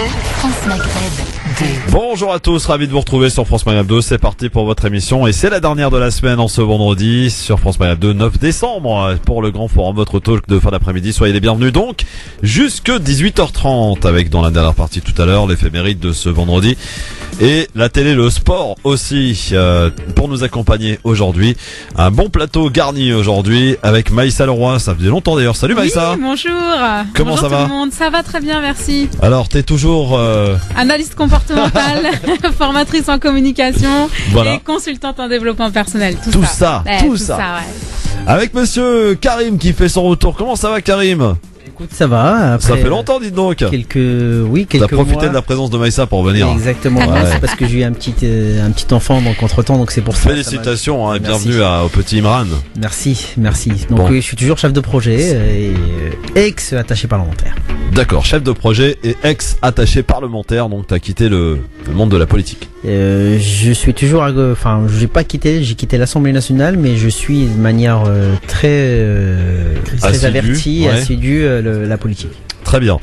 France Maghreb 2. Bonjour à tous, ravi de vous retrouver sur France Maghreb 2. C'est parti pour votre émission et c'est la dernière de la semaine en ce vendredi sur France Maghreb 2, 9 décembre pour le grand forum, votre talk de fin d'après-midi. Soyez les bienvenus donc jusque 18h30 avec dans la dernière partie tout à l'heure l'éphéméride de ce vendredi et la télé, le sport aussi pour nous accompagner aujourd'hui. Un bon plateau garni aujourd'hui avec Maïssa Leroy. Ça faisait longtemps d'ailleurs. Salut Maïssa. Oui, bonjour. Comment bonjour ça va tout le monde. Ça va très bien, merci. Alors t'es toujours Analyste comportementale, formatrice en communication Voilà. et consultante en développement personnel. Tout ça. Ouais. Avec monsieur Karim qui fait son retour. Comment ça va Karim? Écoute, ça va. Après, Ça fait longtemps, dites donc. quelques T'as profité mois. de la présence de Maïssa pour venir. Exactement. Ouais. C'est parce que j'ai eu un petit enfant donc entre temps, donc c'est pour ça. Félicitations et Merci. bienvenue au petit Imran. Merci. Donc Bon. oui, je suis toujours chef de projet et ex-attaché parlementaire. D'accord, chef de projet et ex-attaché parlementaire, donc t'as quitté le monde de la politique. Je suis toujours, j'ai quitté l'Assemblée nationale, mais je suis de manière très Assidue, avertie, ouais. assidue la politique. Très bien.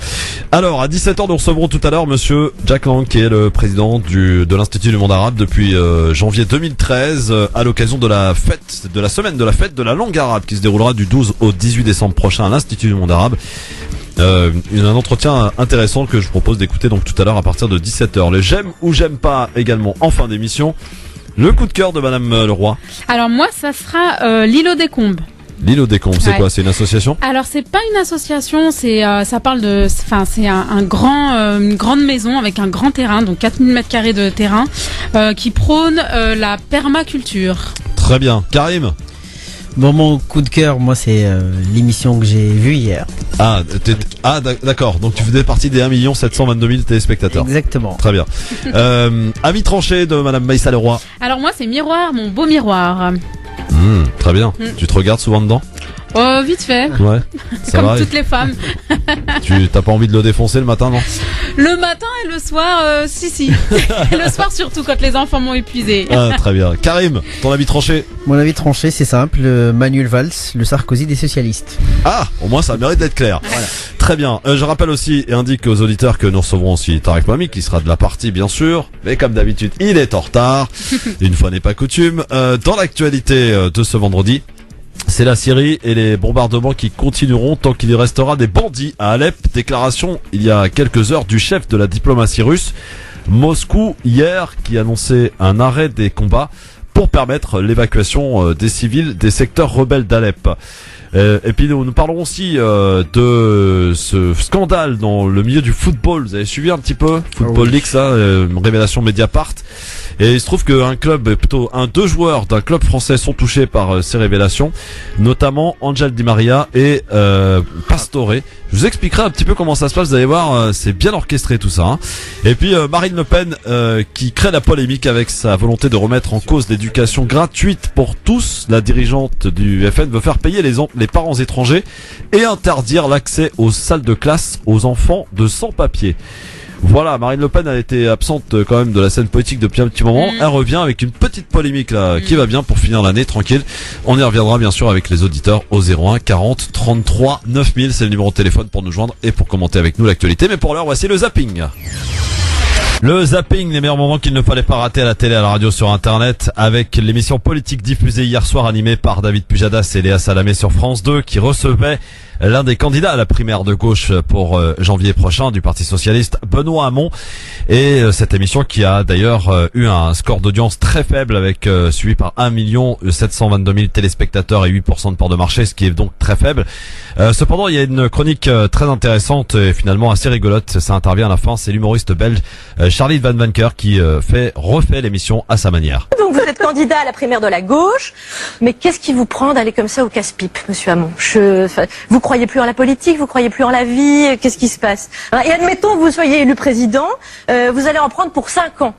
Alors, à 17h, nous recevrons tout à l'heure monsieur Jack Lang, qui est le président de l'Institut du monde arabe depuis janvier 2013, à l'occasion de la semaine de la fête de la langue arabe, qui se déroulera du 12 au 18 décembre prochain à l'Institut du monde arabe. Un entretien intéressant que je propose d'écouter donc tout à l'heure à partir de 17h. Le j'aime ou j'aime pas également en fin d'émission. Le coup de cœur de madame Leroy. Alors moi, ça sera l'îlot des Combes. L'île aux décombres, c'est Ouais. quoi? C'est une association? Alors c'est pas une association, c'est ça parle de, c'est une grande maison avec un grand terrain, donc 4000 m² de terrain, qui prône la permaculture. Très bien. Karim? Bon, mon coup de cœur, moi, c'est l'émission que j'ai vue hier. D'accord. Donc tu faisais partie des 1 722 000 téléspectateurs. Exactement. Très bien. Avis tranché de madame Maïssa Leroy. Alors moi, c'est Miroir, mon beau miroir. Très bien. Tu te regardes souvent dedans? Vite fait, Ouais. Ça comme va? toutes les femmes. Tu t'as pas envie de le défoncer le matin, non? Le matin et le soir, si. Le soir surtout quand les enfants m'ont épuisé. Ah, très bien. Karim, ton avis tranché? Mon avis tranché, c'est simple. Manuel Valls, le Sarkozy des socialistes. Ah, au moins ça mérite d'être clair. Voilà. Très bien. Je rappelle aussi et indique aux auditeurs que nous recevrons aussi Tarek Mami, qui sera de la partie bien sûr, mais comme d'habitude, il est en retard. Une fois n'est pas coutume. Dans l'actualité de ce vendredi, c'est la Syrie et les bombardements qui continueront tant qu'il y restera des bandits à Alep. Déclaration il y a quelques heures du chef de la diplomatie russe. Moscou hier qui annonçait un arrêt des combats pour permettre l'évacuation des civils des secteurs rebelles d'Alep. Et puis nous parlerons aussi de ce scandale dans le milieu du football. Vous avez suivi un petit peu Football League, ça, révélation Mediapart. Et il se trouve qu'un club, plutôt deux joueurs d'un club français sont touchés par ces révélations, notamment Angel Di Maria et Pastore. Je vous expliquerai un petit peu comment ça se passe, vous allez voir, c'est bien orchestré tout ça. Hein. Et puis Marine Le Pen qui crée la polémique avec sa volonté de remettre en cause l'éducation gratuite pour tous. La dirigeante du FN veut faire payer les parents étrangers et interdire l'accès aux salles de classe aux enfants de sans-papiers. Voilà, Marine Le Pen a été absente quand même de la scène politique depuis un petit moment. Elle revient avec une petite polémique là qui va bien pour finir l'année tranquille. On y reviendra bien sûr avec les auditeurs au 01 40 33 9000. C'est le numéro de téléphone pour nous joindre et pour commenter avec nous l'actualité. Mais pour l'heure, voici le zapping. Le zapping, les meilleurs moments qu'il ne fallait pas rater à la télé, à la radio, sur internet, avec l'émission politique diffusée hier soir animée par David Pujadas et Léa Salamé sur France 2 qui recevait l'un des candidats à la primaire de gauche pour janvier prochain du Parti Socialiste, Benoît Hamon. Et cette émission qui a d'ailleurs eu un score d'audience très faible avec suivi par 1 722 000 téléspectateurs et 8% de part de marché, ce qui est donc très faible. Cependant, il y a une chronique très intéressante et finalement assez rigolote. Ça intervient à la fin. C'est l'humoriste belge Charlie Van Vanker qui refait l'émission à sa manière. Donc vous êtes candidat à la primaire de la gauche, mais qu'est-ce qui vous prend d'aller comme ça au casse-pipe, monsieur Hamon? Vous croyez plus en la politique, vous croyez plus en la vie, qu'est-ce qui se passe? Et admettons que vous soyez élu président, vous allez en prendre pour 5 ans.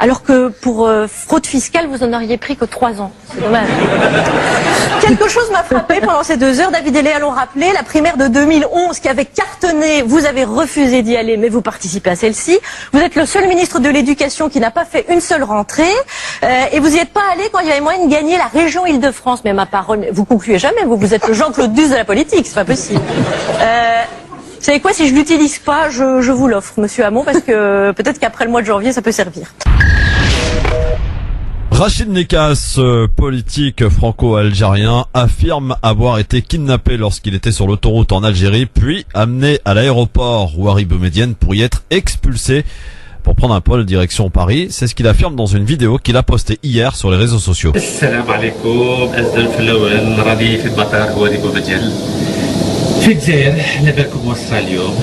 Alors que pour fraude fiscale, vous en auriez pris que 3 ans. C'est dommage. Quelque chose m'a frappé pendant ces 2 heures. David et Léa l'ont rappelé, la primaire de 2011 qui avait cartonné, vous avez refusé d'y aller, mais vous participez à celle-ci. Vous êtes le seul ministre de l'Éducation qui n'a pas fait une seule rentrée. Et vous n'y êtes pas allé quand il y avait moyen de gagner la région Île-de-France. Mais ma parole, vous concluez jamais, vous êtes le Jean-Claude Duss de la politique, c'est pas possible. savez quoi, si je l'utilise pas, je vous l'offre, monsieur Hamon, parce que peut-être qu'après le mois de janvier, ça peut servir. Rachid Nekas, politique franco-algérien, affirme avoir été kidnappé lorsqu'il était sur l'autoroute en Algérie, puis amené à l'aéroport Ouari Boumedienne pour y être expulsé pour prendre un vol direction Paris. C'est ce qu'il affirme dans une vidéo qu'il a postée hier sur les réseaux sociaux. السلام عليكم. أزل في الأول راني في المطار هواري بومدين في الجزائر. على بالكم وصل اليوم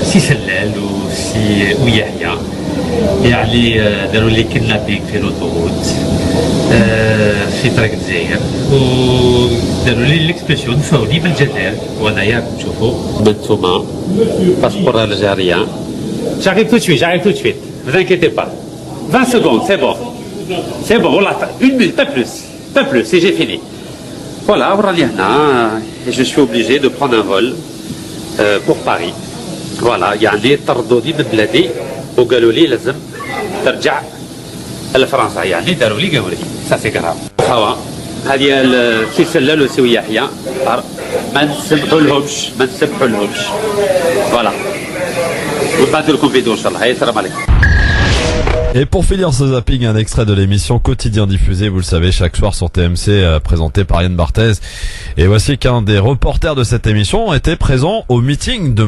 سي سلال وسي ويحيى يعني داروا لي كيدنابينغ في لوطوروت في طريق الجزائر وداروا لي ليكسبرسيون دفعوني من الجزائر وانايا تشوفوا بنتوما باسبور الجزائريان. J'arrive tout de suite, vous inquiétez pas. 20 secondes, c'est bon. C'est bon, on l'attend. Une minute, pas plus, et j'ai fini. Voilà, et je suis obligé de prendre un vol pour Paris. Voilà, يعني طردوني من بلادي وقالوا لي لازم ترجع لفرنسا يعني داروا لي قالوا لي ça c'est grave. خوا هذه السي سلال وسي يحيى ما نسمحوا لهمش Voilà. Et pour finir ce zapping, un extrait de l'émission Quotidien diffusée, vous le savez, chaque soir sur TMC, présenté par Yann Barthès. Et voici qu'un des reporters de cette émission était présent au meeting de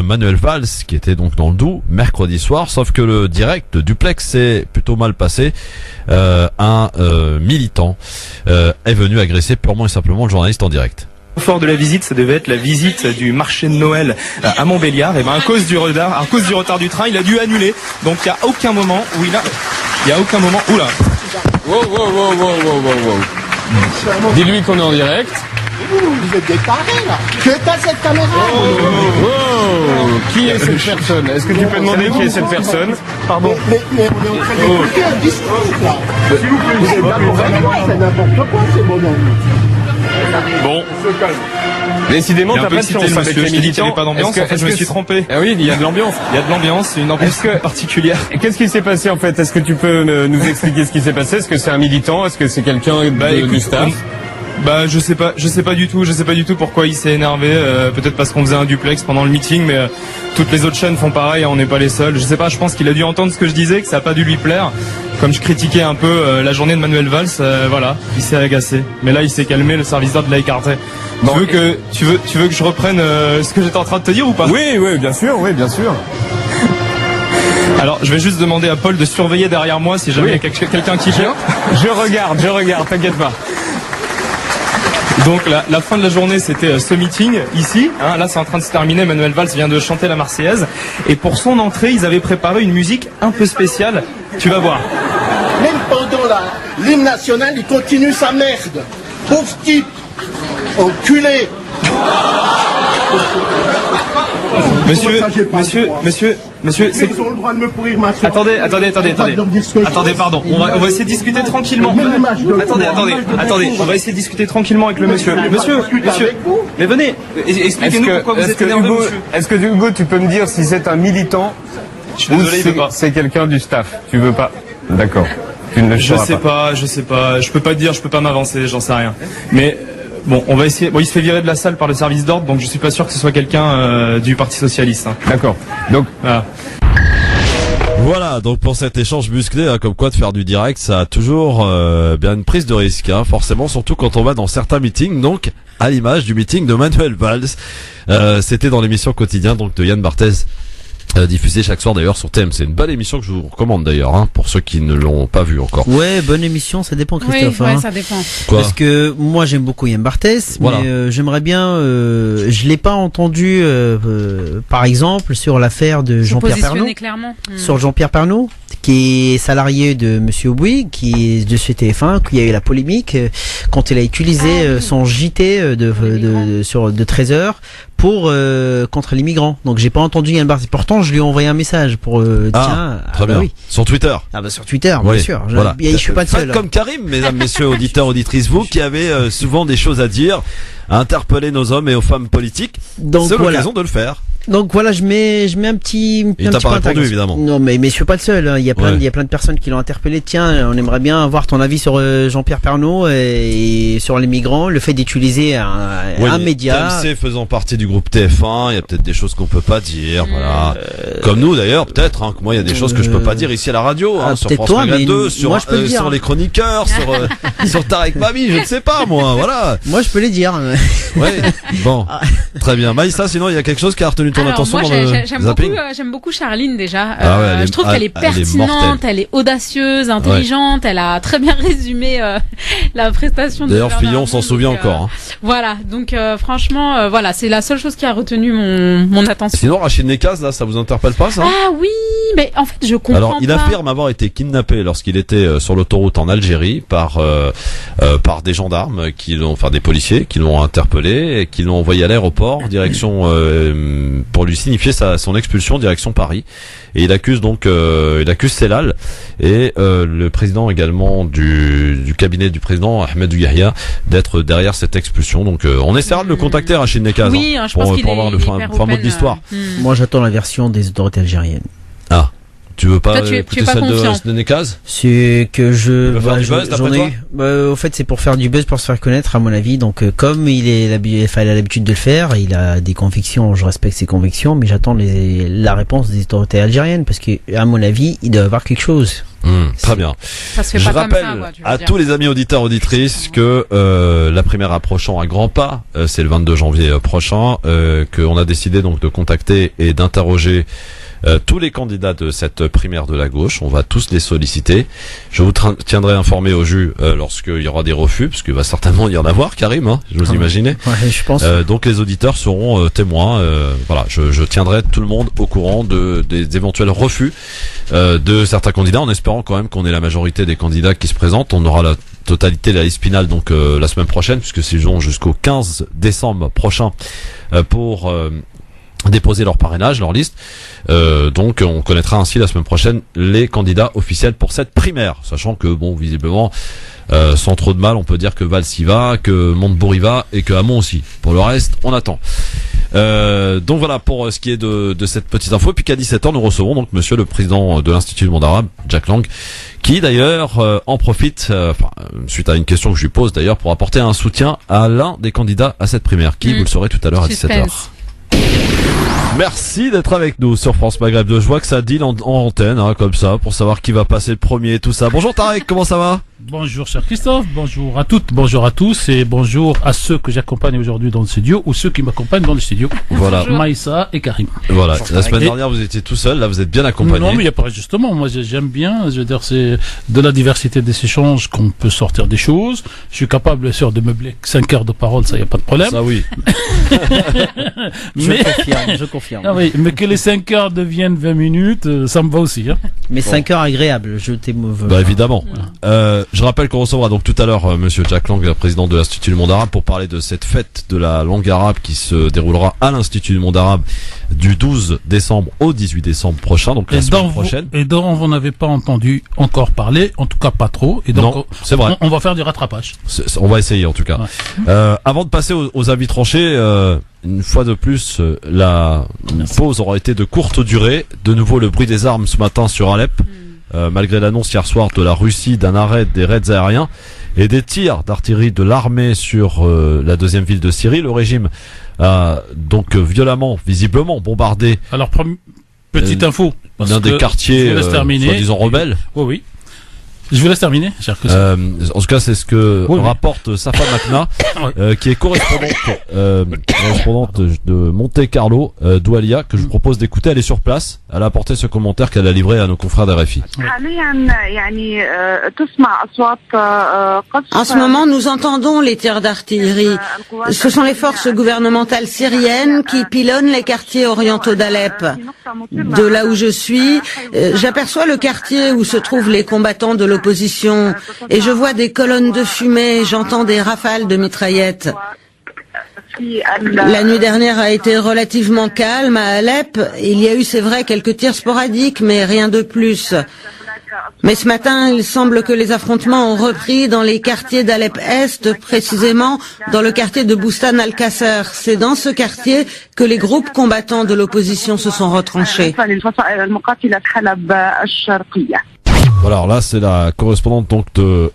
Manuel Valls, qui était donc dans le Doubs, mercredi soir, sauf que le direct de Duplex s'est plutôt mal passé. Un militant est venu agresser purement et simplement le journaliste en direct. Au fort de la visite, ça devait être la visite du marché de Noël à Montbéliard. Et ben à cause du retard du train, il a dû annuler. Donc il y a aucun moment où oula. Wow. Dis-lui qu'on est en direct. Vous êtes des tarés là. Que t'as cette caméra? Qui est cette personne? Est-ce que tu peux demander qui est cette personne? Pardon. Mais on est en train d'écouter un discours là. S'il vous plaît, vous êtes là pour c'est n'importe quoi ces bonhommes. Bon. Décidément, t'as pas de chance avec les militants. Il n'y avait pas d'ambiance, en fait je me suis trompé. Ah oui, il y a de l'ambiance. Il y a de l'ambiance, c'est une ambiance particulière. Qu'est-ce qui s'est passé en fait? Est-ce que tu peux nous expliquer ce qui s'est passé? Est-ce que c'est un militant? Est-ce que c'est quelqu'un du staff? Je sais pas du tout pourquoi il s'est énervé, peut-être parce qu'on faisait un duplex pendant le meeting, mais toutes les autres chaînes font pareil, on n'est pas les seuls. Je sais pas, je pense qu'il a dû entendre ce que je disais, que ça a pas dû lui plaire. Comme je critiquais un peu la journée de Manuel Valls, voilà, il s'est agacé. Mais là, il s'est calmé, le service d'ordre l'a écarté. Bon, tu veux que je reprenne ce que j'étais en train de te dire ou pas? Oui, bien sûr. Alors, je vais juste demander à Paul de surveiller derrière moi si jamais il y a quelqu'un qui vient. Je regarde, t'inquiète pas. Donc la fin de la journée, c'était ce meeting ici. Là, c'est en train de se terminer. Manuel Valls vient de chanter la Marseillaise. Et pour son entrée, ils avaient préparé une musique un peu spéciale. Tu vas voir. Même pendant l'hymne national, il continue sa merde. Pauvre type. Enculé. Monsieur, c'est... Ils ont le droit de me pourrir ma soirée. Attendez, pardon. On va essayer de discuter tranquillement. Attendez. On va essayer de discuter tranquillement avec le monsieur. Monsieur. Mais venez. Expliquez-nous pourquoi vous êtes énervé, monsieur. Est-ce que Hugo, tu peux me dire si c'est un militant? Je suis désolé, il veut pas. C'est quelqu'un du staff. Tu veux pas? D'accord. Tu ne le sauras Je sais pas. Je peux pas te dire, je peux pas m'avancer, j'en sais rien. Mais bon, on va essayer. Bon, il se fait virer de la salle par le service d'ordre, donc je suis pas sûr que ce soit quelqu'un du Parti Socialiste. D'accord. Donc, Voilà, donc pour cet échange musclé, comme quoi de faire du direct, ça a toujours bien une prise de risque, forcément, surtout quand on va dans certains meetings, donc à l'image du meeting de Manuel Valls. C'était dans l'émission Quotidien donc de Yann Barthès. Diffusée chaque soir d'ailleurs sur TMC. C'est une bonne émission que je vous recommande d'ailleurs, pour ceux qui ne l'ont pas vue encore. Ouais, bonne émission, ça dépend Christophe. Oui, ça dépend. Quoi? Parce que moi j'aime beaucoup Yann Barthès, Voilà. mais j'aimerais bien, je l'ai pas entendu par exemple sur l'affaire de Jean-Pierre Pernaut. Clairement. Sur Jean-Pierre Pernaut, qui est salarié de Monsieur Aubouy, qui est de chez TF1, qu'il y a eu la polémique quand il a utilisé son JT de 13 heures pour contre les migrants. Donc j'ai pas entendu Yann Barthès. Pourtant je lui ai envoyé un message pour très bien. Oui. Sur Twitter. Sur Twitter, Oui, bien sûr. Voilà. Je suis pas le seul. Faites comme Karim, mesdames, messieurs, auditeurs, auditrices, vous qui avez souvent des choses à dire, à interpeller nos hommes et aux femmes politiques. Donc c'est voilà. l'occasion de le faire. Donc voilà, je mets un petit. Il t'a pas répondu, évidemment. Non, mais je suis pas le seul. Hein. Il y a plein de personnes qui l'ont interpellé. Tiens, on aimerait bien avoir ton avis sur Jean-Pierre Pernaut et sur les migrants, le fait d'utiliser un média. TMC faisant partie du groupe TF1, il y a peut-être des choses qu'on peut pas dire. Voilà. Comme nous d'ailleurs, peut-être. Hein, moi, il y a des choses que je peux pas dire ici à la radio, sur France Maghreb 2, sur les chroniqueurs, sur Tarek Mami, je ne sais pas moi. Voilà. Moi, je peux les dire. Ouais. Bon, très bien. Maïssa, sinon il y a quelque chose qui a retenu ton attention moi, dans le zapping. j'aime beaucoup Charline déjà. Ouais, je trouve qu'elle est pertinente, elle est audacieuse, intelligente, elle a très bien résumé la prestation de D'ailleurs, Bernard Fillon s'en souvient encore. Hein. Voilà, donc franchement, voilà, c'est la seule chose qui a retenu mon attention. Sinon, Rachid Nekaz, là, ça vous interpelle pas ça? Ah oui, mais en fait, je comprends Alors, il pas. affirme avoir été kidnappé lorsqu'il était sur l'autoroute en Algérie par des gendarmes des policiers qui l'ont interpellé et qui l'ont envoyé à l'aéroport direction pour lui signifier son expulsion direction Paris. Et il accuse Sellal et le président également du cabinet du président Ahmed Yahya d'être derrière cette expulsion. Donc on essaiera de le contacter, Rachid Nekaz, oui, je pense qu'il pour avoir le fin mot de l'histoire. Moi, j'attends la version des autorités algériennes. Ah. Tu veux pas Toi, tu es écouter pas celle confiant. de Nekaz? C'est que j'en ai eu. Au fait, c'est pour faire du buzz, pour se faire connaître, à mon avis. Donc, comme il a l'habitude de le faire, il a des convictions. Je respecte ses convictions, mais j'attends la réponse des autorités algériennes parce que, à mon avis, il doit y avoir quelque chose. Très bien. Ça se fait Je pas rappelle comme ça, à tous les amis auditeurs auditrices que la primaire approchant à grands pas, c'est le 22 janvier prochain, qu'on a décidé donc de contacter et d'interroger tous les candidats de cette primaire de la gauche. On va tous les solliciter. Je vous tiendrai informé au jus lorsqu'il y aura des refus, parce qu'il va certainement y en avoir, Karim, hein, je vous imaginer. Ouais, je pense. Donc les auditeurs seront témoins. Voilà, je tiendrai tout le monde au courant des éventuels refus de certains candidats, en espérant quand même qu'on ait la majorité des candidats qui se présentent. On aura la totalité de la liste finale donc la semaine prochaine, puisque s'ils ont jusqu'au 15 décembre prochain pour déposer leur parrainage, leur liste. Donc on connaîtra ainsi la semaine prochaine les candidats officiels pour cette primaire, sachant que bon, visiblement sans trop de mal, on peut dire que Valls y va, que Montebourg y va et que Hamon aussi. Pour le reste, on attend. Donc voilà pour ce qui est de cette petite info. Puis qu'à 17h, nous recevons donc monsieur le président de l'Institut du monde arabe, Jack Lang, qui d'ailleurs en profite, suite à une question que je lui pose d'ailleurs, pour apporter un soutien à l'un des candidats à cette primaire, qui vous le saurez tout à l'heure à 17h. Merci d'être avec nous sur France Maghreb 2. Je vois que ça deal en antenne, hein, comme ça, pour savoir qui va passer le premier et tout ça. Bonjour Tarek, comment ça va? Bonjour cher Christophe, bonjour à toutes, bonjour à tous et bonjour à ceux que j'accompagne aujourd'hui dans le studio ou ceux qui m'accompagnent dans le studio. Voilà. Maïssa et Karim. Voilà. La semaine dernière vous étiez tout seul, là vous êtes bien accompagné. Non mais il y a pas justement, moi j'aime bien, je veux dire c'est de la diversité des échanges qu'on peut sortir des choses. Je suis capable bien sûr de meubler 5 heures de parole, ça y a pas de problème. Ça oui. Je confirme. Ah oui, mais que les 5 heures deviennent 20 minutes, ça me va aussi. Hein. Mais 5 heures agréables, je t'ai mauvais. Bah évidemment. Je rappelle qu'on recevra donc tout à l'heure monsieur Jack Lang, le président de l'Institut du monde arabe, pour parler de cette fête de la langue arabe qui se déroulera à l'Institut du monde arabe du 12 décembre au 18 décembre prochain, donc la semaine prochaine. Et dont vous n'avez pas entendu encore parler, en tout cas pas trop. Et donc non, c'est vrai. On va faire du rattrapage. On va essayer en tout cas. Ouais. Avant de passer aux avis tranchés, une fois de plus, la pause aura été de courte durée. De nouveau le bruit des armes ce matin sur Alep. Malgré l'annonce hier soir de la Russie d'un arrêt des raids aériens et des tirs d'artillerie de l'armée sur la deuxième ville de Syrie, le régime a donc violemment, visiblement bombardé. Alors petite info, l'un des quartiers soi-disant rebelles. Oui. Je vous laisse terminer, cher en tout cas, c'est ce que rapporte Safa Makna, qui est correspondante de Monte Carlo, d'Oualia, que je vous propose d'écouter. Elle est sur place. Elle a apporté ce commentaire qu'elle a livré à nos confrères d'RFI. En ce moment, nous entendons les tirs d'artillerie. Ce sont les forces gouvernementales syriennes qui pilonnent les quartiers orientaux d'Alep. De là où je suis, j'aperçois le quartier où se trouvent les combattants de l'opposition et je vois des colonnes de fumée, j'entends des rafales de mitraillettes. La nuit dernière a été relativement calme à Alep. Il y a eu, c'est vrai, quelques tirs sporadiques, mais rien de plus. Mais ce matin, il semble que les affrontements ont repris dans les quartiers d'Alep-Est, précisément dans le quartier de Boustan al-Qasser. C'est dans ce quartier que les groupes combattants de l'opposition se sont retranchés. Voilà, alors là c'est la correspondante donc de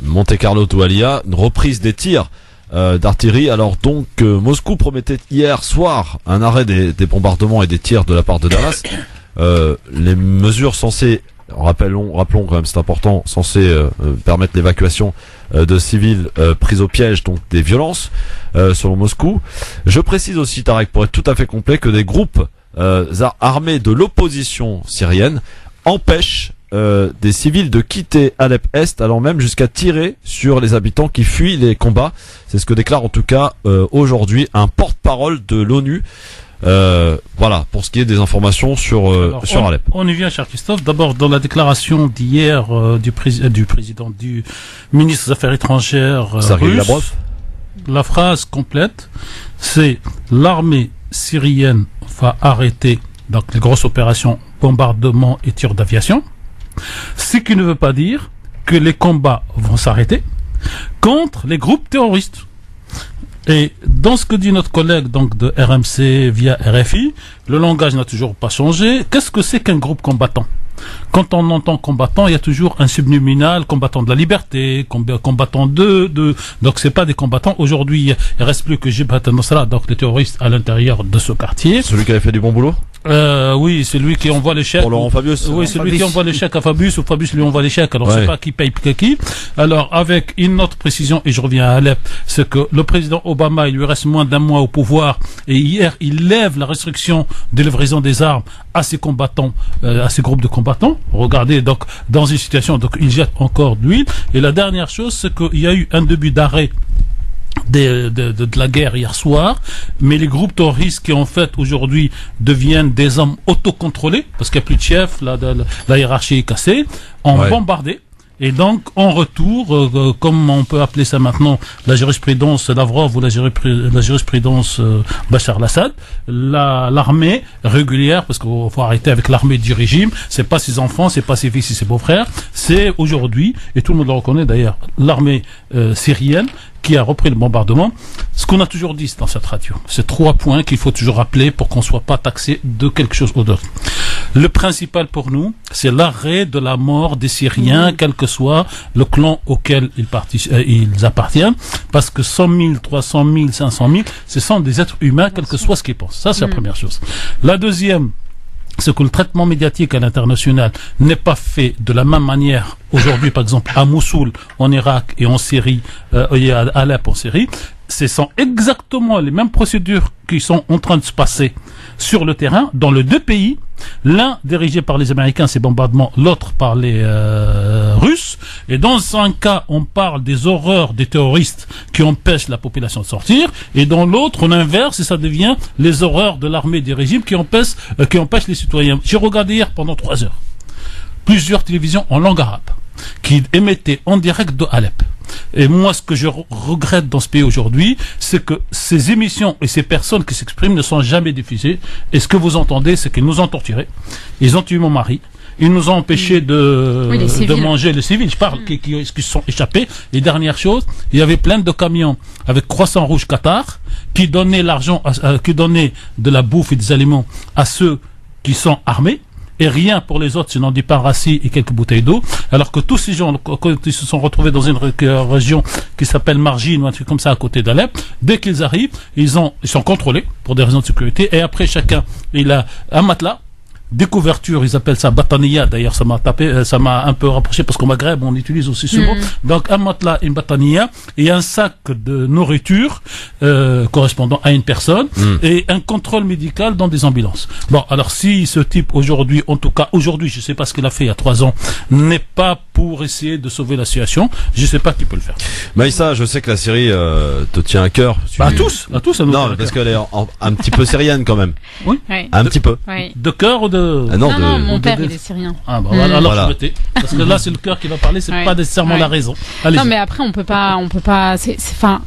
Monte Carlo Toualia, une reprise des tirs d'artillerie. Alors donc Moscou promettait hier soir un arrêt des bombardements et des tirs de la part de Damas. Les mesures censées, rappelons quand même, c'est important, censées permettre l'évacuation de civils pris au piège, donc des violences selon Moscou. Je précise aussi, Tarek, pour être tout à fait complet, que des groupes armés de l'opposition syrienne empêchent des civils de quitter Alep-Est, allant même jusqu'à tirer sur les habitants qui fuient les combats. C'est ce que déclare en tout cas aujourd'hui un porte-parole de l'ONU. Voilà, pour ce qui est des informations sur Alep. On y vient, cher Christophe. D'abord, dans la déclaration d'hier du ministre des Affaires étrangères russe, la phrase complète, c'est l'armée syrienne va arrêter donc les grosses opérations bombardement et tirs d'aviation. Ce qui ne veut pas dire que les combats vont s'arrêter contre les groupes terroristes. Et dans ce que dit notre collègue donc de RMC via RFI, le langage n'a toujours pas changé. Qu'est-ce que c'est qu'un groupe combattant ? Quand on entend combattant, il y a toujours un subliminal, combattant de la liberté, combattant donc c'est pas des combattants. Aujourd'hui, il reste plus que Jabhat al-Nusra, donc les terroristes à l'intérieur de ce quartier. Celui qui avait fait du bon boulot ? Oui, c'est lui qui envoie les chèques. Pour Laurent Fabius. Oui, c'est lui qui envoie les chèques à Fabius, ou Fabius lui envoie les chèques. Alors, c'est pas qui paye qui. Alors, avec une autre précision, et je reviens à Alep, c'est que le président Obama, il lui reste moins d'un mois au pouvoir, et hier, il lève la restriction de livraison des armes à ces combattants, à ces groupes de combattants. Regardez, donc, dans une situation, donc, il jette encore de l'huile. Et la dernière chose, c'est qu'il y a eu un début d'arrêt de la guerre hier soir, mais les groupes terroristes qui en fait aujourd'hui deviennent des hommes autocontrôlés, parce qu'il n'y a plus de chef, la hiérarchie est cassée, ont bombardé. Et donc, en retour, comme on peut appeler ça maintenant la jurisprudence Lavrov ou la jurisprudence Bachar al-Assad, l'armée régulière, parce qu'il faut arrêter avec l'armée du régime, c'est pas ses enfants, c'est pas ses fils et ses beaux-frères, c'est aujourd'hui, et tout le monde le reconnaît d'ailleurs, l'armée syrienne qui a repris le bombardement. Ce qu'on a toujours dit dans cette radio, c'est 3 points qu'il faut toujours rappeler pour qu'on soit pas taxé de quelque chose ou d'autre. Le principal pour nous, c'est l'arrêt de la mort des Syriens, quel que soit le clan auquel ils appartiennent, parce que 100 000, 300 000, 500 000, ce sont des êtres humains, quel que soit ce qu'ils pensent. Ça, c'est la première chose. La deuxième, c'est que le traitement médiatique à l'international n'est pas fait de la même manière aujourd'hui, par exemple, à Mossoul, en Irak, et en Syrie, et à Alep, en Syrie. Ce sont exactement les mêmes procédures qui sont en train de se passer sur le terrain dans les deux pays. L'un dirigé par les Américains, ces bombardements, l'autre par les Russes. Et dans un cas, on parle des horreurs des terroristes qui empêchent la population de sortir. Et dans l'autre, on inverse et ça devient les horreurs de l'armée des régimes qui empêchent les citoyens. J'ai regardé hier pendant 3 heures plusieurs télévisions en langue arabe qui émettaient en direct de Alep. Et moi, ce que je regrette dans ce pays aujourd'hui, c'est que ces émissions et ces personnes qui s'expriment ne sont jamais diffusées. Et ce que vous entendez, c'est qu'ils nous ont torturés. Ils ont tué mon mari. Ils nous ont empêché de manger les civils. Je parle qui se sont échappés. Et dernière chose, il y avait plein de camions avec Croissant Rouge Qatar qui donnaient l'argent, qui donnaient de la bouffe et des aliments à ceux qui sont armés. Et rien pour les autres, sinon du pain rassis et quelques bouteilles d'eau. Alors que tous ces gens, quand ils se sont retrouvés dans une région qui s'appelle Margine ou un truc comme ça à côté d'Alep, dès qu'ils arrivent, ils sont contrôlés pour des raisons de sécurité. Et après, chacun, il a un matelas, des couvertures, ils appellent ça bataniya. D'ailleurs, ça m'a un peu rapproché parce qu'au Maghreb, on utilise aussi ce mot. Donc, un matelas, une bataniya et un sac de nourriture correspondant à une personne et un contrôle médical dans des ambulances. Bon, alors si ce type aujourd'hui, en tout cas aujourd'hui, je sais pas ce qu'il a fait il y a 3 ans, n'est pas pour essayer de sauver la situation, je sais pas qui peut le faire. Maïssa, je sais que la Syrie te tient à cœur. À tous, ça nous tient à parce qu'elle est un petit peu syrienne quand même. Oui. Un petit peu. Oui. De cœur ou de de... Ah non, Non, de... mon père, de- il est syrien. Ah bah alors Voilà. je me tais. Parce que là c'est le cœur qui va parler, c'est Ouais. pas nécessairement Ouais. la raison. Allez. Non, mais après, on peut pas, enfin,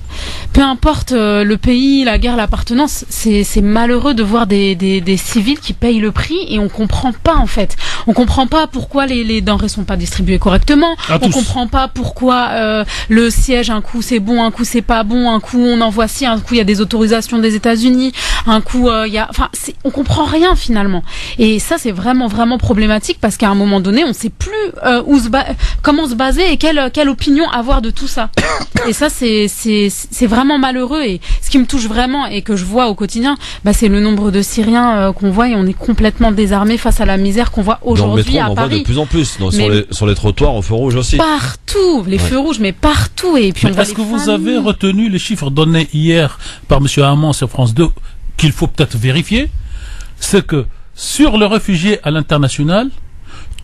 peu importe le pays, la guerre, l'appartenance, c'est malheureux de voir des civils qui payent le prix et on comprend pas, en fait. On comprend pas pourquoi les denrées sont pas distribuées correctement. À On tous. comprend pas pourquoi, le siège, un coup c'est bon, un coup c'est pas bon, un coup on envoie ci, un coup il y a des autorisations des États-Unis, un coup il y a, enfin, on comprend rien finalement. Et ça, c'est vraiment, vraiment problématique parce qu'à un moment donné, on sait plus comment se baser et quelle opinion avoir de tout ça. Et ça, c'est vraiment malheureux. Et ce qui me touche vraiment et que je vois au quotidien, bah, c'est le nombre de Syriens qu'on voit et on est complètement désarmés face à la misère qu'on voit Dans le métro, aujourd'hui on à en voit de Paris. plus en plus. Mais- Sur les trottoirs, au feu rouge aussi. Partout, les Ouais. feux rouges, mais partout. Et puis Mais on voit est-ce les que vous familles. avez retenu les chiffres donnés hier par M. Hamon sur France 2 qu'il faut peut-être vérifier? C'est que sur les réfugiés à l'international,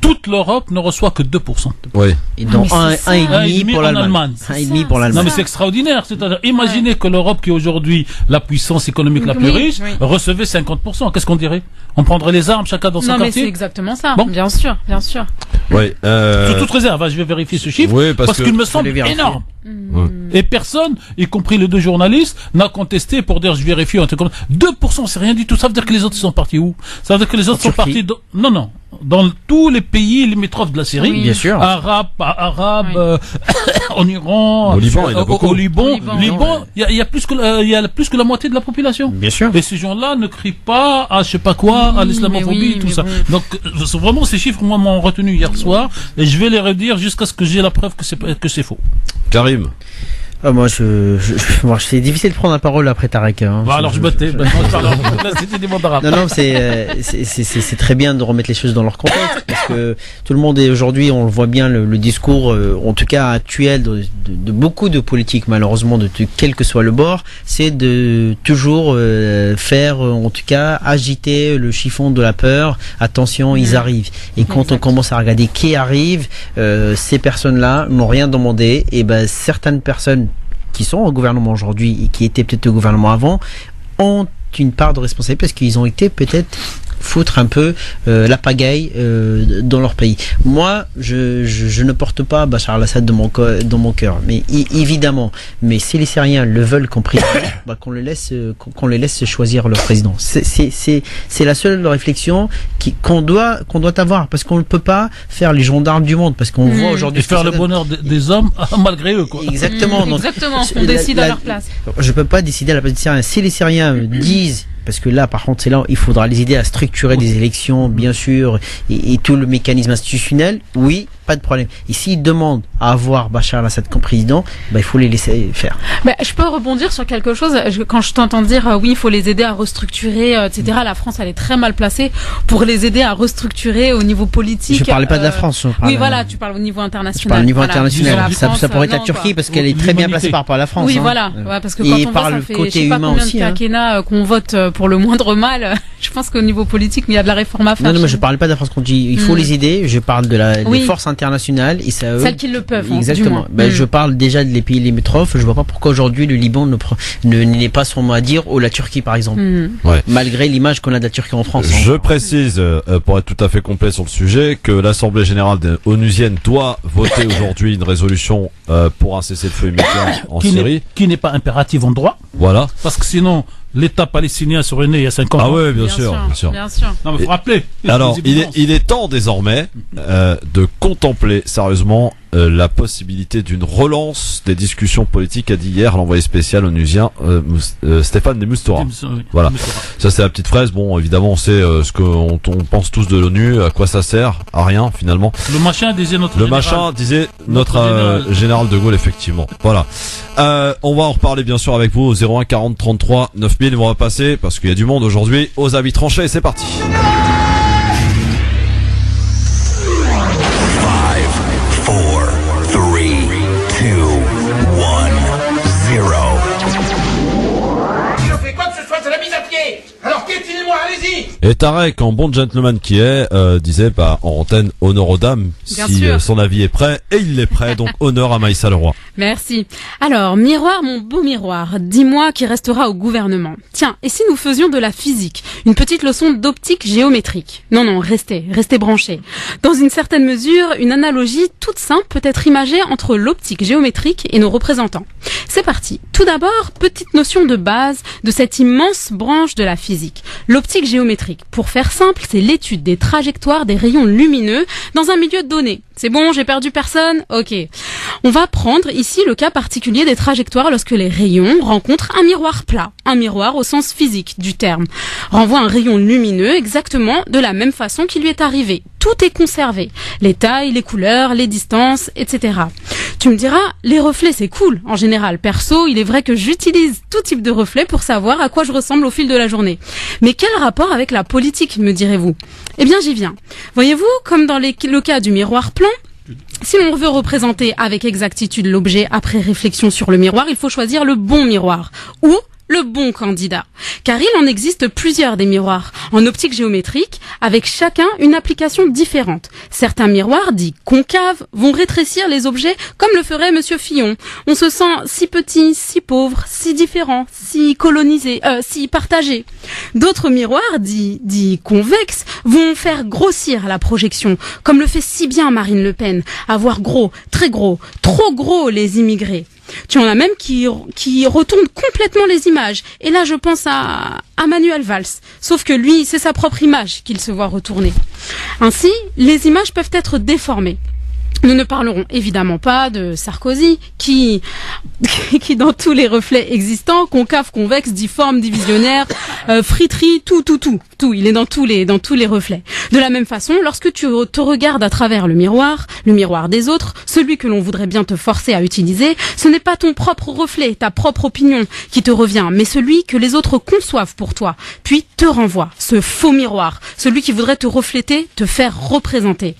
toute l'Europe ne reçoit que 2%. Oui. Et donc mais c'est ça. 1,5 pour en l'Allemagne. Allemagne. 1,5 pour Non l'Allemagne. mais c'est extraordinaire. C'est-à-dire, imaginez que l'Europe, qui est aujourd'hui la puissance économique la plus Oui, riche, oui. recevait 50%. Qu'est-ce qu'on dirait? On prendrait les armes chacun dans son Non, mais quartier? c'est exactement ça. Bon. Bien sûr, bien sûr. Oui. Sous toute réserve, hein, je vais vérifier ce chiffre, Oui, parce que- qu'il me semble vérifier. énorme. Ouais. Et personne, y compris les deux journalistes, n'a contesté pour dire je vérifie. Un truc comme ça. 2%, c'est rien du tout. Ça veut dire que les autres sont partis où? Ça veut dire que les autres sont Turquie. partis non, dans tous les pays limitrophes de la Syrie, Oui. Bien sûr. arabes, Oui. en Iran, Au Liban, il y en a beaucoup. au Liban, Au Liban, il y a plus que la moitié de la population. Bien sûr. Et ces gens-là ne crient pas à je sais pas quoi, à Oui, l'islamophobie, mais oui, tout mais ça. bon. Donc vraiment ces chiffres moi m'ont retenu hier soir et je vais les redire jusqu'à ce que j'ai la preuve que c'est faux. Karim. Ah, moi, c'est difficile de prendre la parole après Tarek. Hein. Bah alors je me tais. Maintenant, je parle en- Là, c'était des mots d'arabe. Non, c'est très bien de remettre les choses dans leur contexte parce que tout le monde est aujourd'hui, on le voit bien, le discours, en tout cas actuel, de beaucoup de politiques, malheureusement, de quel que soit le bord, c'est de toujours faire, en tout cas, agiter le chiffon de la peur. Attention, ils arrivent. Et quand on Exact. commence à regarder qui arrive, ces personnes-là n'ont rien demandé. Et ben certaines personnes qui sont au gouvernement aujourd'hui et qui étaient peut-être au gouvernement avant ont une part de responsabilité parce qu'ils ont été peut-être foutre un peu la pagaille dans leur pays. Moi, je ne porte pas Bachar al-Assad dans mon cœur, mais évidemment. Mais si les Syriens le veulent comme président, bah, qu'on les laisse choisir leur président. C'est la seule réflexion qu'on doit avoir parce qu'on ne peut pas faire les gendarmes du monde parce qu'on voit aujourd'hui Et faire le bonheur des hommes malgré eux quoi. Exactement. Donc, Exactement. On décide à leur place. je peux pas décider à la place des Syriens. Si les Syriens disent, parce que là, par contre, c'est là, il faudra les aider à structurer des élections, bien sûr, et tout le mécanisme institutionnel. Oui, pas de problème. Et s'ils demandent à avoir Bachar al-Assad comme président, bah, il faut les laisser faire. Mais je peux rebondir sur quelque chose. Quand je t'entends dire oui, il faut les aider à restructurer, etc. La France, elle est très mal placée pour les aider à restructurer au niveau politique. Je parlais pas de la France. Je Oui, parlais- voilà, tu parles au niveau Je international. parle au niveau Voilà. international. La Ça France, pourrait être la non, Turquie quoi. parce qu'elle est très bien L'humanité. placée par rapport à la France. Oui, hein. voilà. Ouais, parce que Et quand on par voit, ça le fait côté je sais pas humain combien aussi, de hein. quinquennats qu'on vote pour le moindre mal. Je pense qu'au niveau politique, il y a de la réforme à faire. Non, mais je parlais pas de la France. Quand je dis il faut les aider, je parle de Oui. des forces internationales et ça. Celles qui le peuvent. hein, du Exactement. moins. Ben, je parle déjà des pays limitrophes. Je vois pas pourquoi aujourd'hui le Liban n'est pas son mot à dire, ou la Turquie par exemple. Malgré l'image qu'on a de la Turquie en France. hein. Je précise, pour être tout à fait complet sur le sujet, que l'Assemblée Générale onusienne doit voter aujourd'hui une résolution pour un cessez-le-feu immédiat en Syrie. Qui n'est pas impérative en droit, Voilà. parce que sinon l'État palestinien serait né il y a 50 ans. Ah ouais, bien sûr, bien sûr. Bien sûr. Non mais faut rappeler. Alors, Les il évidences. est temps désormais de contempler sérieusement la possibilité d'une relance des discussions politiques, a dit hier l'envoyé spécial onusien Stéphane de Mistura. Oui. Voilà. Mais c'est vrai. Ça c'est la petite fraise. Bon, évidemment, on sait ce qu'on pense tous de l'ONU, à quoi ça sert, à rien finalement. Le machin disait notre Le général. machin disait Notre notre général de Gaulle, effectivement. Voilà. On va en reparler bien sûr avec vous au 01 40 33 9000. On va passer, parce qu'il y a du monde aujourd'hui, aux avis tranchés. C'est parti. 5, 4, 3, 2, 1, 0. Si on fait quoi que ce soit, c'est la mise à papier. Alors piétinez-moi, allez-y. Et Tarek, en bon gentleman qui est, disait en antenne, honneur aux dames, Bien si sûr. son avis est prêt, et il l'est prêt, donc honneur à Maïssa Leroy. Merci. Alors, miroir, mon beau miroir, dis-moi qui restera au gouvernement. Tiens, et si nous faisions de la physique, une petite leçon d'optique géométrique? Non, restez branchés. Dans une certaine mesure, une analogie toute simple peut être imagée entre l'optique géométrique et nos représentants. C'est parti. Tout d'abord, petite notion de base de cette immense branche de la physique. L'optique géométrique, pour faire simple, c'est l'étude des trajectoires des rayons lumineux dans un milieu donné. C'est bon, j'ai perdu personne? Ok. On va prendre ici le cas particulier des trajectoires lorsque les rayons rencontrent un miroir plat. Un miroir au sens physique du terme. Renvoie un rayon lumineux exactement de la même façon qu'il lui est arrivé. Tout est conservé. Les tailles, les couleurs, les distances, etc. Tu me diras, les reflets c'est cool. En général, perso, il est vrai que j'utilise tout type de reflets pour savoir à quoi je ressemble au fil de la journée. Mais quel rapport avec la politique, me direz-vous? Eh bien, j'y viens. Voyez-vous, comme dans le cas du miroir plan, si l'on veut représenter avec exactitude l'objet après réflexion sur le miroir, il faut choisir le bon miroir ou le bon candidat. Car il en existe plusieurs des miroirs en optique géométrique avec chacun une application différente. Certains miroirs dits concaves vont rétrécir les objets comme le ferait Monsieur Fillon. On se sent si petit, si pauvre, si différent, si colonisé, si partagé. D'autres miroirs dits convexes vont faire grossir la projection comme le fait si bien Marine Le Pen, avoir gros, très gros, trop gros les immigrés. Tu en as même qui retournent complètement les images. Et là, je pense à Manuel Valls. Sauf que lui, c'est sa propre image qu'il se voit retourner. Ainsi, les images peuvent être déformées. Nous ne parlerons évidemment pas de Sarkozy, qui dans tous les reflets existants, concave, convexe, difforme, divisionnaire, friterie, tout, il est dans tous les reflets. De la même façon, lorsque tu te regardes à travers le miroir des autres, celui que l'on voudrait bien te forcer à utiliser, ce n'est pas ton propre reflet, ta propre opinion qui te revient, mais celui que les autres conçoivent pour toi, puis te renvoie, ce faux miroir, celui qui voudrait te refléter, te faire représenter.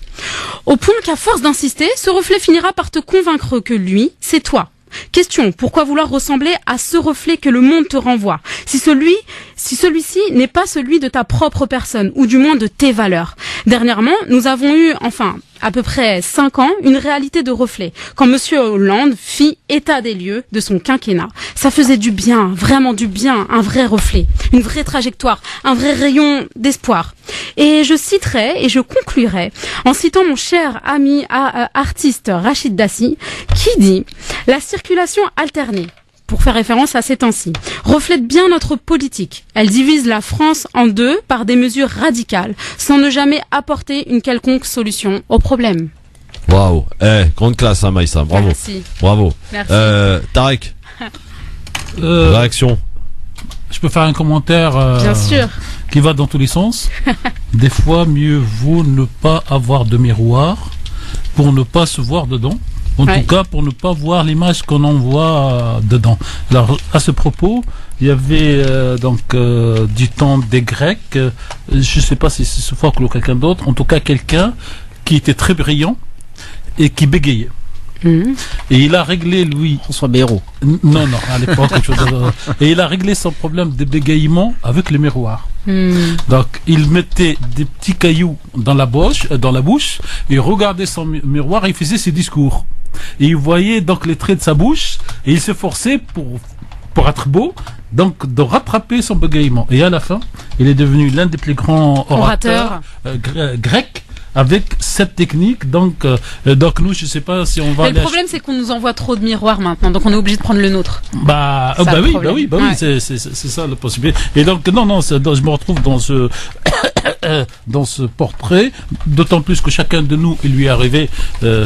Au point qu'à force d'insister, ce reflet finira par te convaincre que lui, c'est toi. Question, pourquoi vouloir ressembler à ce reflet que le monde te renvoie, si celui-ci n'est pas celui de ta propre personne, ou du moins de tes valeurs? Dernièrement, nous avons eu, à peu près 5 ans, une réalité de reflet. Quand Monsieur Hollande fit état des lieux de son quinquennat, ça faisait du bien, vraiment du bien, un vrai reflet, une vraie trajectoire, un vrai rayon d'espoir. Et je citerai et je conclurai en citant mon cher ami artiste Rachid Dassi, qui dit « La circulation alternée ». Pour faire référence à ces temps-ci, reflète bien notre politique. Elle divise la France en deux par des mesures radicales, sans ne jamais apporter une quelconque solution au problème. Waouh, grande classe, hein, Maïssa, bravo. Merci. Bravo. Merci. Tarek, réaction. Je peux faire un commentaire Bien sûr. Qui va dans tous les sens. Des fois, mieux vaut ne pas avoir de miroir pour ne pas se voir dedans. En tout cas, pour ne pas voir l'image qu'on envoie dedans. Alors, à ce propos, il y avait du temps des Grecs, je ne sais pas si c'est Sophocle ou quelqu'un d'autre, en tout cas quelqu'un qui était très brillant et qui bégayait. Et il a réglé, lui... François Bayrou. Non, à l'époque. Et il a réglé son problème de bégayement avec le miroir. Donc, il mettait des petits cailloux dans la bouche, il regardait son miroir et il faisait ses discours. Et il voyait donc les traits de sa bouche et il s'efforçait pour être beau, donc de rattraper son bégayement. Et à la fin, il est devenu l'un des plus grands orateurs grecs avec cette technique. Donc nous, je sais pas si on va... Mais le problème, c'est qu'on nous envoie trop de miroirs maintenant, donc on est obligé de prendre le nôtre. Oui, c'est ça la possibilité. Et donc, je me retrouve dans ce portrait, d'autant plus que chacun de nous, il lui est arrivé,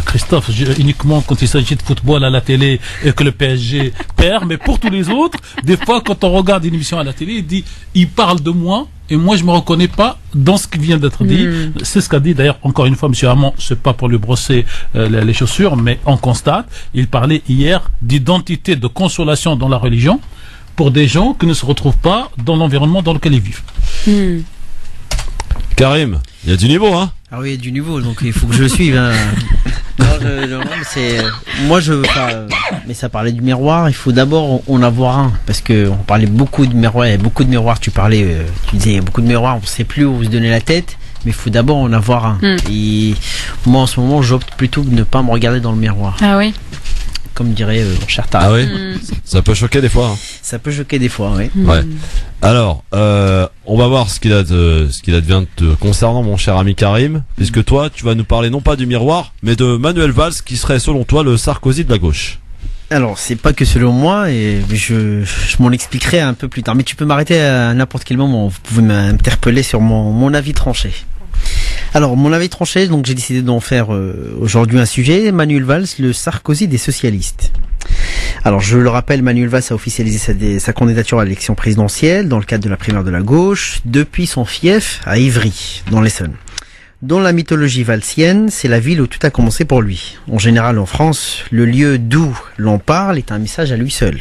Christophe, uniquement quand il s'agit de football à la télé et que le PSG perd, mais pour tous les autres, des fois, quand on regarde une émission à la télé, il parle de moi, et moi, je me reconnais pas dans ce qui vient d'être dit. C'est ce qu'a dit d'ailleurs, encore une fois, M. Hamon, c'est pas pour lui brosser les chaussures, mais on constate, il parlait hier d'identité de consolation dans la religion pour des gens qui ne se retrouvent pas dans l'environnement dans lequel ils vivent. Karim, il y a du niveau, hein? Ah oui, il y a du niveau, donc il faut que je le suive. Hein. Mais ça parlait du miroir. Il faut d'abord en avoir un, parce que on parlait beaucoup de miroirs. Il y a beaucoup de miroirs. Tu disais il y a beaucoup de miroirs. On sait plus où se donner la tête. Mais il faut d'abord en avoir un. Et moi, en ce moment, j'opte plutôt de ne pas me regarder dans le miroir. Ah oui. Comme dirait mon cher Tara. Ah oui. Ça peut choquer des fois. Hein. Ça peut choquer des fois, oui. Ouais. Alors, on va voir ce qu'il advient te concernant, mon cher ami Karim, puisque toi, tu vas nous parler non pas du miroir, mais de Manuel Valls, qui serait selon toi le Sarkozy de la gauche. Alors, c'est pas que selon moi, et je m'en expliquerai un peu plus tard. Mais tu peux m'arrêter à n'importe quel moment. Vous pouvez m'interpeller sur mon avis tranché. Alors, mon avis tranché, donc j'ai décidé d'en faire aujourd'hui un sujet. Manuel Valls, le Sarkozy des socialistes. Alors, je le rappelle, Manuel Valls a officialisé sa candidature à l'élection présidentielle dans le cadre de la primaire de la gauche, depuis son fief à Ivry, dans l'Essonne. Dans la mythologie valsienne, c'est la ville où tout a commencé pour lui. En général, en France, le lieu d'où l'on parle est un message à lui seul.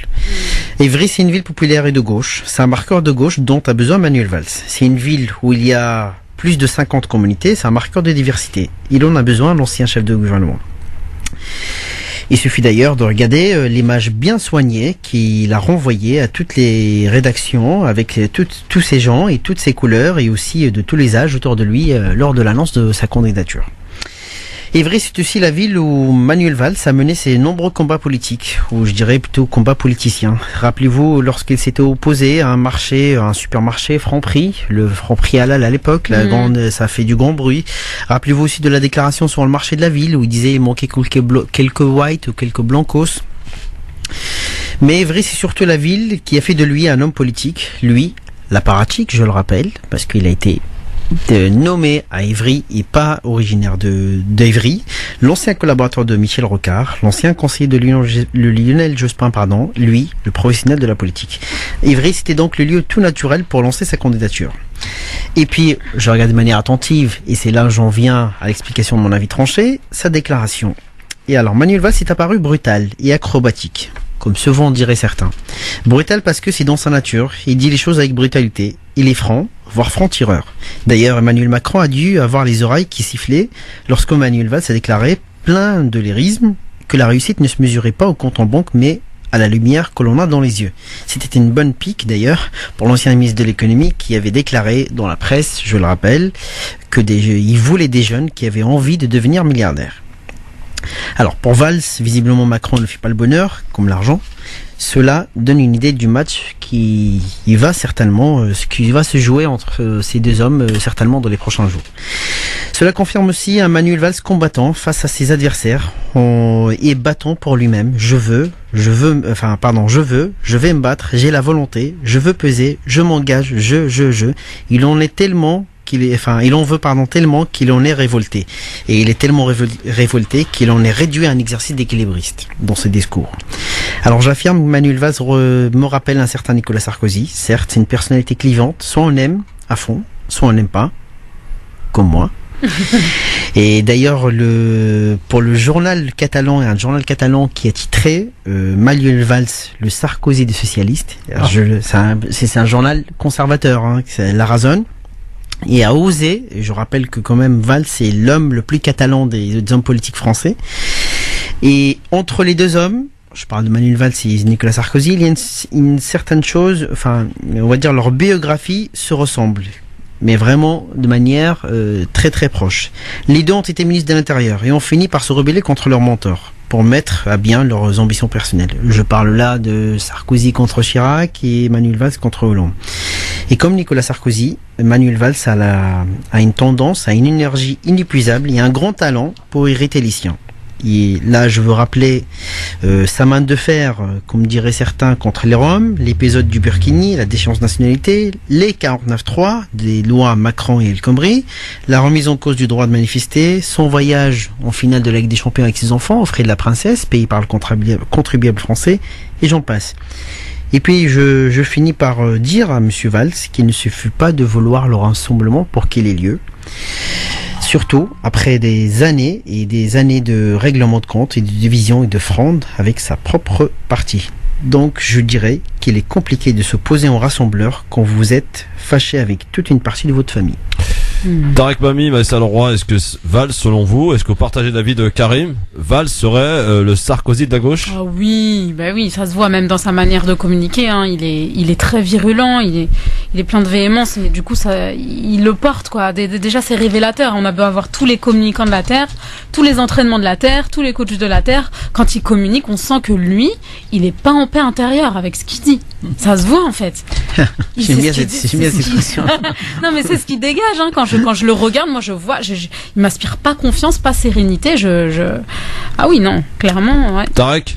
Ivry, c'est une ville populaire et de gauche. C'est un marqueur de gauche dont a besoin Manuel Valls. C'est une ville où il y a plus de 50 communautés. C'est un marqueur de diversité. Il en a besoin, l'ancien chef de gouvernement. Il suffit d'ailleurs de regarder l'image bien soignée qu'il a renvoyée à toutes les rédactions avec tous ces gens et toutes ces couleurs et aussi de tous les âges autour de lui lors de l'annonce de sa candidature. Ivry, c'est aussi la ville où Manuel Valls a mené ses nombreux combats politiques, ou je dirais plutôt combats politiciens. Rappelez-vous, lorsqu'il s'était opposé à un supermarché Franprix, le Franprix halal à l'époque, ça a fait du grand bruit. Rappelez-vous aussi de la déclaration sur le marché de la ville, où il disait il manquait quelques whites ou quelques blancos. Mais Ivry, c'est surtout la ville qui a fait de lui un homme politique. Lui, l'apparatchik, je le rappelle, parce qu'il a été nommé à Ivry et pas originaire d'Ivry, l'ancien collaborateur de Michel Rocard, l'ancien conseiller de Lionel Jospin, lui, le professionnel de la politique. Ivry, c'était donc le lieu tout naturel pour lancer sa candidature. Et puis, je regarde de manière attentive, et c'est là où j'en viens à l'explication de mon avis tranché, sa déclaration. Et alors, Manuel Valls est apparu brutal et acrobatique, comme souvent diraient certains. Brutal parce que c'est dans sa nature, il dit les choses avec brutalité, il est franc, voire franc-tireur. D'ailleurs, Emmanuel Macron a dû avoir les oreilles qui sifflaient lorsque Manuel Valls a déclaré, plein de lyrisme, que la réussite ne se mesurait pas au compte en banque, mais à la lumière que l'on a dans les yeux. C'était une bonne pique, d'ailleurs, pour l'ancien ministre de l'économie qui avait déclaré dans la presse, je le rappelle, il voulait des jeunes qui avaient envie de devenir milliardaires. Alors, pour Valls, visiblement Macron ne fit pas le bonheur, comme l'argent. Cela donne une idée du match qui va se jouer entre ces deux hommes, certainement dans les prochains jours. Cela confirme aussi un Manuel Valls combattant face à ses adversaires et battant pour lui-même. Je vais me battre, j'ai la volonté, je veux peser, je m'engage, il en veut tellement qu'il en est révolté. Et il est tellement révolté qu'il en est réduit à un exercice d'équilibriste dans ses discours. Alors j'affirme que Manuel Valls me rappelle un certain Nicolas Sarkozy. Certes, c'est une personnalité clivante. Soit on aime à fond, soit on n'aime pas. Comme moi. Et d'ailleurs, pour le journal catalan, un journal catalan qui a titré Manuel Valls, le Sarkozy des socialistes. C'est un journal conservateur, c'est La Razón. Et a osé, et je rappelle que quand même Valls est l'homme le plus catalan des hommes politiques français. Et entre les deux hommes, je parle de Manuel Valls et Nicolas Sarkozy, il y a une certaine chose, on va dire leur biographie se ressemble. Mais vraiment de manière très très proche. Les deux ont été ministres de l'Intérieur et ont fini par se rebeller contre leur mentor pour mettre à bien leurs ambitions personnelles. Je parle là de Sarkozy contre Chirac et Manuel Valls contre Hollande. Et comme Nicolas Sarkozy, Manuel Valls a une tendance, a une énergie inépuisable et un grand talent pour irriter les siens. Et là, je veux rappeler sa main de fer, comme diraient certains, contre les Roms, l'épisode du Burkini, la déchéance de nationalité, les 49.3 des lois Macron et El Khomri, la remise en cause du droit de manifester, son voyage en finale de la Ligue des Champions avec ses enfants, au frais de la princesse, payé par le contribuable français, et j'en passe. Et puis je finis par dire à Monsieur Valls qu'il ne suffit pas de vouloir le rassemblement pour qu'il ait lieu. Surtout après des années et des années de règlement de compte et de division et de fronde avec sa propre partie. Donc je dirais qu'il est compliqué de s'opposer en rassembleur quand vous êtes fâché avec toute une partie de votre famille. Tarek Mami, Maïssa Leroy, est-ce que Valls, selon vous, est-ce que vous partagez l'avis de Karim, Valls serait le Sarkozy de la gauche? Ah oui, bah oui, ça se voit même dans sa manière de communiquer. Hein. Il est très virulent, il est plein de véhémence et du coup il le porte quoi. Déjà c'est révélateur. On a beau avoir tous les communicants de la Terre, tous les entraînements de la Terre, tous les coachs de la Terre. Quand il communique, on sent que lui, il est pas en paix intérieure avec ce qu'il dit. Ça se voit en fait. J'aime bien cette expression. Non mais c'est ce qu'il dégage. Hein. Quand je le regarde, moi je vois, il m'inspire pas confiance, pas sérénité. Ah oui non, clairement. Ouais. Tarek.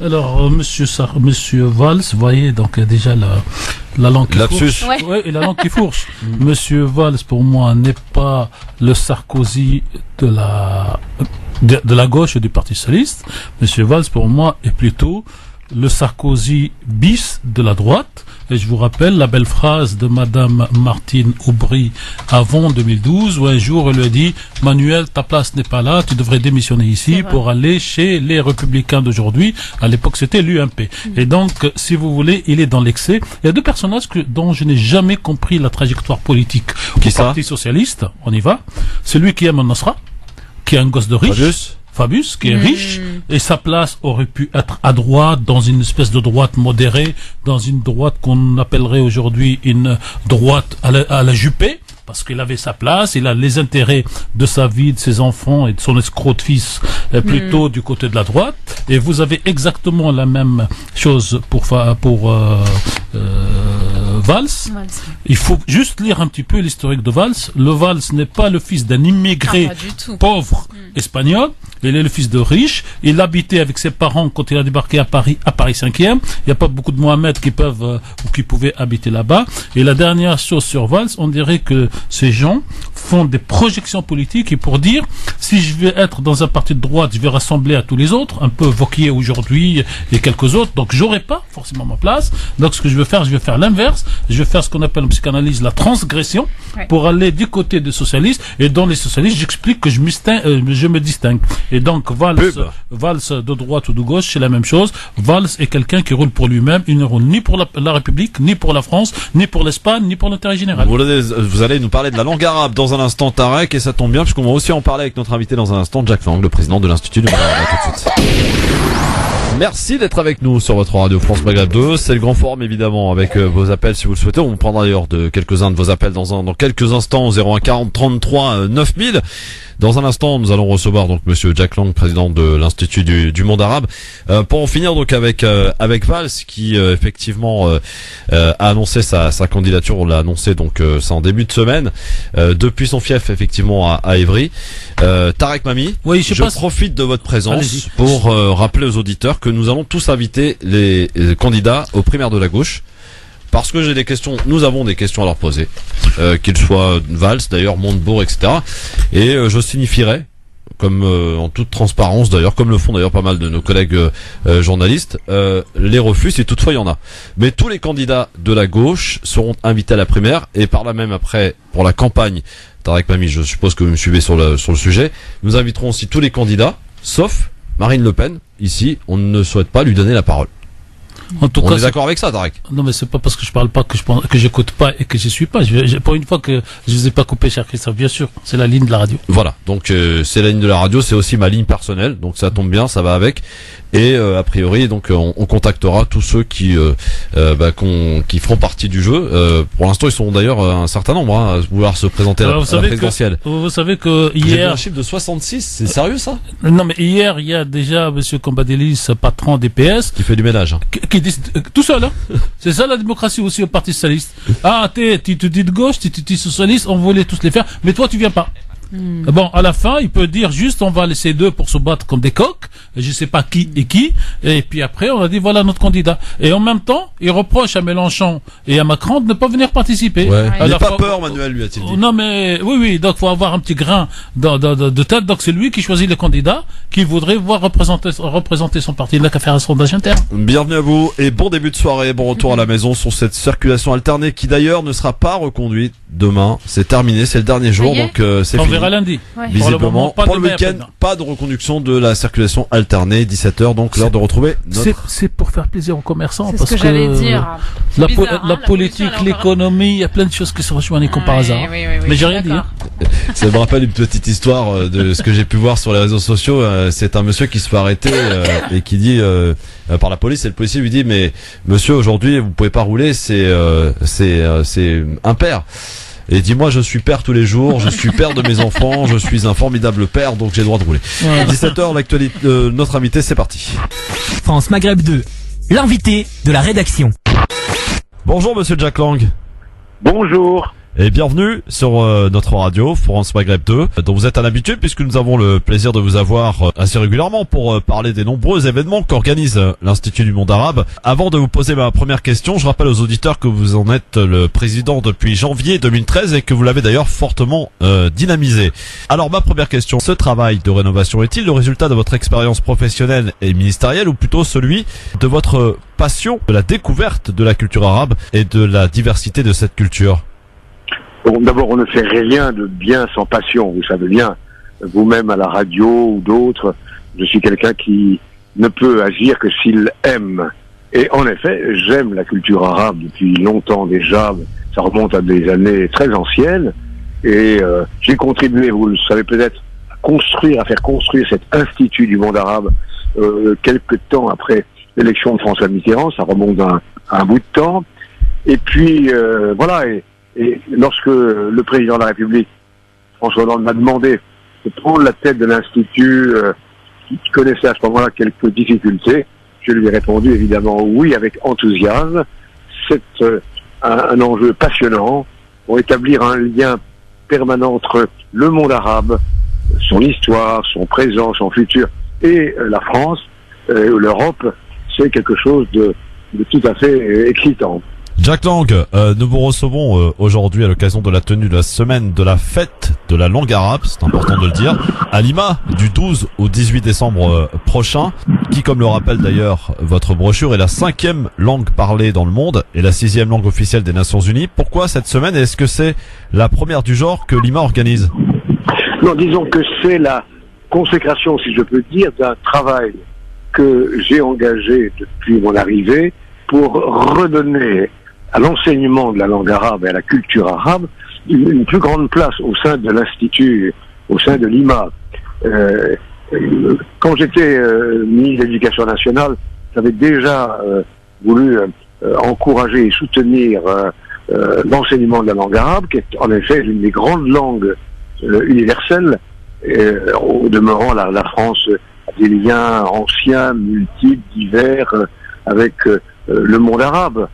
Alors, monsieur Valls, vous voyez, donc déjà la langue qui fourche. Ouais. Et la langue qui fourche. Monsieur Valls, pour moi, n'est pas le Sarkozy de la gauche et du Parti socialiste. Monsieur Valls, pour moi, est plutôt le Sarkozy bis de la droite. Et je vous rappelle la belle phrase de Madame Martine Aubry avant 2012, où un jour elle lui a dit « Manuel, ta place n'est pas là, tu devrais démissionner ici pour aller chez les Républicains d'aujourd'hui. » À l'époque, c'était l'UMP. Et donc, si vous voulez, il est dans l'excès. Il y a deux personnages dont je n'ai jamais compris la trajectoire politique au Parti socialiste. On y va. Celui qui aime Nosra, qui est un gosse de riche. Fabius, qui est riche, et sa place aurait pu être à droite, dans une espèce de droite modérée, dans une droite qu'on appellerait aujourd'hui une droite à la Juppé, parce qu'il avait sa place, il a les intérêts de sa vie, de ses enfants et de son escroc de fils plutôt du côté de la droite, et vous avez exactement la même chose pour Valls. Il faut juste lire un petit peu l'historique de Valls. Le Valls n'est pas le fils d'un immigré pauvre espagnol. Il est le fils de riches. Il habitait avec ses parents quand il a débarqué à Paris 5e. Il n'y a pas beaucoup de Mohamed qui peuvent ou qui pouvaient habiter là-bas. Et la dernière chose sur Valls, on dirait que ces gens font des projections politiques et pour dire si je vais être dans un parti de droite, je vais rassembler à tous les autres, un peu Wauquiez aujourd'hui et quelques autres. Donc j'aurai pas forcément ma place. Donc ce que je vais faire l'inverse. Je vais faire ce qu'on appelle en psychanalyse la transgression pour aller du côté des socialistes. Et dans les socialistes, j'explique que je me distingue. Et donc Valls de droite ou de gauche, c'est la même chose. Valls est quelqu'un qui roule pour lui-même. Il ne roule ni pour la République, ni pour la France, ni pour l'Espagne, ni pour l'intérêt général. Vous allez nous parler de la langue arabe dans un instant, Tarek, et ça tombe bien puisqu'on va aussi en parler avec notre invité dans un instant, Jack Lang, le président de l'Institut de Maghreb. À tout de suite. Merci d'être avec nous sur votre radio France Maghreb 2. C'est le grand forum évidemment avec vos appels si vous le souhaitez. On prendra d'ailleurs quelques-uns de vos appels dans quelques instants au 01 40 33 9000. Dans un instant, nous allons recevoir donc monsieur Jack Lang, président de l'Institut du monde arabe. Pour en finir donc avec Valls qui effectivement a annoncé sa candidature, on l'a annoncé donc c'est en début de semaine depuis son fief effectivement à Évry. Tarek Mami, je profite de votre présence pour rappeler aux auditeurs que nous allons tous inviter les candidats aux primaires de la gauche. Parce que j'ai des questions, nous avons des questions à leur poser, qu'ils soient Valls, d'ailleurs, Montebourg, etc. Et je signifierai, comme en toute transparence d'ailleurs, comme le font d'ailleurs pas mal de nos collègues journalistes, les refus si toutefois il y en a. Mais tous les candidats de la gauche seront invités à la primaire et par là même après, pour la campagne, Tarek Mami, je suppose que vous me suivez sur le sujet, nous inviterons aussi tous les candidats, sauf Marine Le Pen. Ici, on ne souhaite pas lui donner la parole. En tout on cas, est d'accord avec ça, Tarek? Non, mais c'est pas parce que je parle pas que j'écoute pas et que je suis pas. Pour une fois que je vous ai pas coupé, cher Christophe, bien sûr, c'est la ligne de la radio. Voilà, donc c'est la ligne de la radio, c'est aussi ma ligne personnelle, donc ça tombe bien, ça va avec. Et a priori, donc on contactera tous ceux qui feront partie du jeu. Pour l'instant, ils sont d'ailleurs un certain nombre à vouloir se présenter à la présidentielle. Vous savez que hier, j'ai vu un chiffre de 66, c'est sérieux ça? Non, mais hier, il y a déjà Monsieur Combadélis, patron des PS, qui fait du ménage. Qui dit tout seul. Hein. C'est ça la démocratie aussi au Parti socialiste. Ah, tu te dis de gauche, tu dis socialiste, on voulait tous les faire, mais toi tu viens pas. Bon, à la fin, il peut dire juste on va laisser deux pour se battre comme des coqs, je sais pas qui et qui, et puis après on a dit voilà notre candidat. Et en même temps, il reproche à Mélenchon et à Macron de ne pas venir participer. Ouais. Il n'a pas peur, Manuel, lui a-t-il dit. Non mais oui, donc faut avoir un petit grain de tête. Donc c'est lui qui choisit le candidat qu'il voudrait voir représenter son parti. Il n'a qu'à faire un sondage interne. Bienvenue à vous et bon début de soirée, bon retour à la maison sur cette circulation alternée qui d'ailleurs ne sera pas reconduite demain. C'est terminé, c'est le dernier jour, donc c'est fini. Lundi. Ouais. Visiblement, pour le week-end, pas de reconduction de la circulation alternée, 17h, donc l'heure de retrouver notre... C'est pour faire plaisir aux commerçants, c'est parce ce que j'allais dire. La politique, l'économie, il y a plein de choses qui se rejoignent comme par hasard. Oui, mais j'ai rien dit. Hein. Ça me rappelle une petite histoire de ce que j'ai pu voir sur les réseaux sociaux. C'est un monsieur qui se fait arrêter et qui dit par la police, et le policier lui dit mais monsieur, aujourd'hui vous pouvez pas rouler, c'est impair. Et il dit moi je suis père tous les jours, je suis père de mes enfants, je suis un formidable père, donc j'ai le droit de rouler. 17h, l'actualité, notre invité, c'est parti. France Maghreb 2, l'invité de la rédaction. Bonjour monsieur Jack Lang. Bonjour. Et bienvenue sur notre radio France Maghreb 2, dont vous êtes un habitué puisque nous avons le plaisir de vous avoir assez régulièrement pour parler des nombreux événements qu'organise l'Institut du Monde Arabe. Avant de vous poser ma première question, je rappelle aux auditeurs que vous en êtes le président depuis janvier 2013 et que vous l'avez d'ailleurs fortement dynamisé. Alors ma première question, ce travail de rénovation est-il le résultat de votre expérience professionnelle et ministérielle ou plutôt celui de votre passion de la découverte de la culture arabe et de la diversité de cette culture ? Bon, d'abord, on ne fait rien de bien sans passion. Vous savez bien, vous-même à la radio ou d'autres, je suis quelqu'un qui ne peut agir que s'il aime. Et en effet, j'aime la culture arabe depuis longtemps déjà. Ça remonte à des années très anciennes. Et j'ai contribué, vous le savez peut-être, à faire construire cet Institut du monde arabe quelques temps après l'élection de François Mitterrand. Ça remonte à un bout de temps. Et puis, voilà... Et lorsque le président de la République, François Hollande, m'a demandé de prendre la tête de l'Institut, qui connaissait à ce moment-là quelques difficultés, je lui ai répondu évidemment oui avec enthousiasme. C'est un enjeu passionnant pour établir un lien permanent entre le monde arabe, son histoire, son présent, son futur, et la France, l'Europe. C'est quelque chose de tout à fait excitant. Jack Lang, nous vous recevons aujourd'hui à l'occasion de la tenue de la semaine de la fête de la langue arabe, c'est important de le dire, à Lima, du 12 au 18 décembre prochain, qui, comme le rappelle d'ailleurs votre brochure, est la 5e langue parlée dans le monde et la 6e langue officielle des Nations Unies. Pourquoi cette semaine? Est-ce que c'est la première du genre que Lima organise? Non, disons que c'est la consécration, si je peux dire, d'un travail que j'ai engagé depuis mon arrivée pour redonner à l'enseignement de la langue arabe et à la culture arabe une plus grande place au sein de l'Institut, au sein de Lima. Quand j'étais ministre de l'Éducation nationale, j'avais déjà voulu encourager et soutenir l'enseignement de la langue arabe, qui est en effet l'une des grandes langues universelles. Au demeurant, la France a des liens anciens, multiples, divers, avec le monde arabe,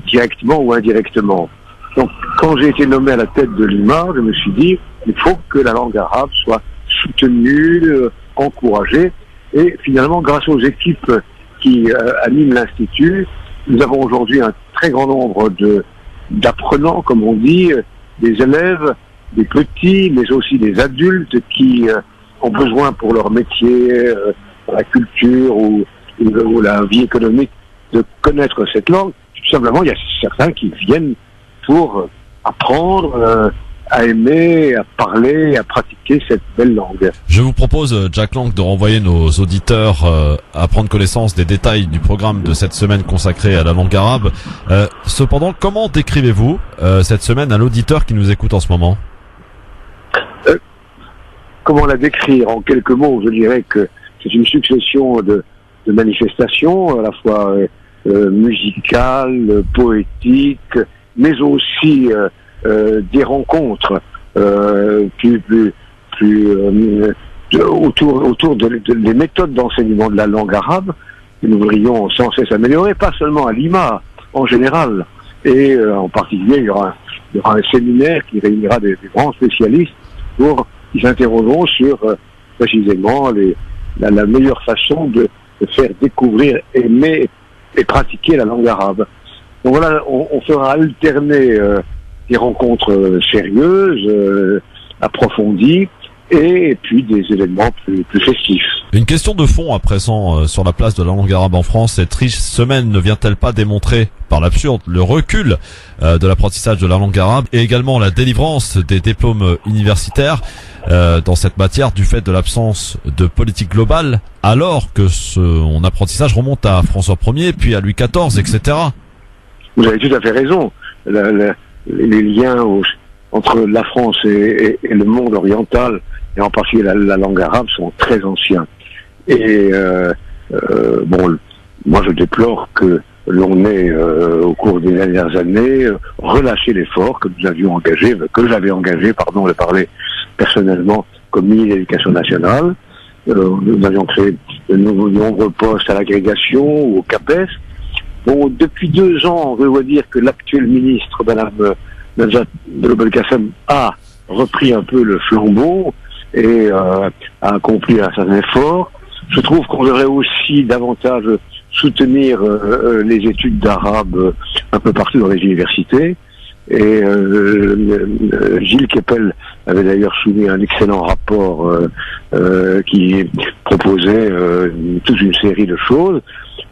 directement ou indirectement. Donc, quand j'ai été nommé à la tête de Lima, je me suis dit, il faut que la langue arabe soit soutenue, encouragée. Et finalement, grâce aux équipes qui animent l'Institut, nous avons aujourd'hui un très grand nombre d'apprenants, comme on dit, des élèves, des petits, mais aussi des adultes qui ont besoin pour leur métier, la culture ou la vie économique, de connaître cette langue. Tout simplement, il y a certains qui viennent pour apprendre à aimer, à parler, à pratiquer cette belle langue. Je vous propose, Jack Lang, de renvoyer nos auditeurs à prendre connaissance des détails du programme de cette semaine consacrée à la langue arabe. Cependant, comment décrivez-vous cette semaine à l'auditeur qui nous écoute en ce moment? Comment la décrire? En quelques mots, je dirais que c'est une succession de manifestations, à la fois musicales, poétiques, mais aussi des rencontres autour des méthodes d'enseignement de la langue arabe que nous voudrions sans cesse améliorer, pas seulement à Lima, en général. Et en particulier, il y aura un séminaire qui réunira des grands spécialistes qui s'interrogeront sur précisément la meilleure façon de faire découvrir, aimer et pratiquer la langue arabe. Donc voilà, on fera alterner des rencontres sérieuses, approfondies, et puis des événements plus festifs. Une question de fond à présent sur la place de la langue arabe en France. Cette riche semaine ne vient-elle pas démontrer par l'absurde le recul de l'apprentissage de la langue arabe et également la délivrance des diplômes universitaires dans cette matière du fait de l'absence de politique globale, alors que son apprentissage remonte à François Ier puis à Louis XIV, etc. Vous avez tout à fait raison. Les liens entre la France et le monde oriental, et en particulier la langue arabe, sont très anciens. Et bon, moi je déplore que l'on ait, au cours des dernières années, relâché l'effort que nous avions engagé, que j'avais engagé, de parler personnellement comme ministre de l'Éducation nationale. Nous avions créé de nombreux postes à l'agrégation ou au CAPES. Bon, depuis 2 ans, je dois dire que l'actuel ministre, Madame Najat Vallaud-Belkacem, a repris un peu le flambeau et a accompli un certain effort. Je trouve qu'on devrait aussi davantage soutenir les études d'arabe un peu partout dans les universités. Et Gilles Kepel avait d'ailleurs soumis un excellent rapport qui proposait toute une série de choses.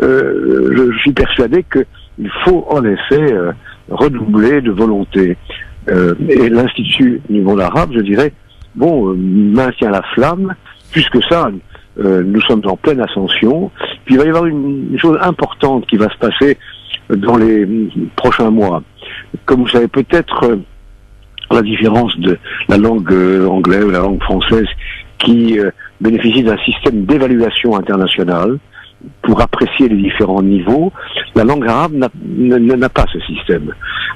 Je suis persuadé qu'il faut en effet redoubler de volonté. Et l'Institut du monde arabe, je dirais, maintient la flamme. Plus que ça, nous sommes en pleine ascension. Puis il va y avoir une chose importante qui va se passer dans les prochains mois. Comme vous savez peut-être, la différence de la langue anglaise ou la langue française qui bénéficie d'un système d'évaluation internationale pour apprécier les différents niveaux, la langue arabe n'a pas ce système.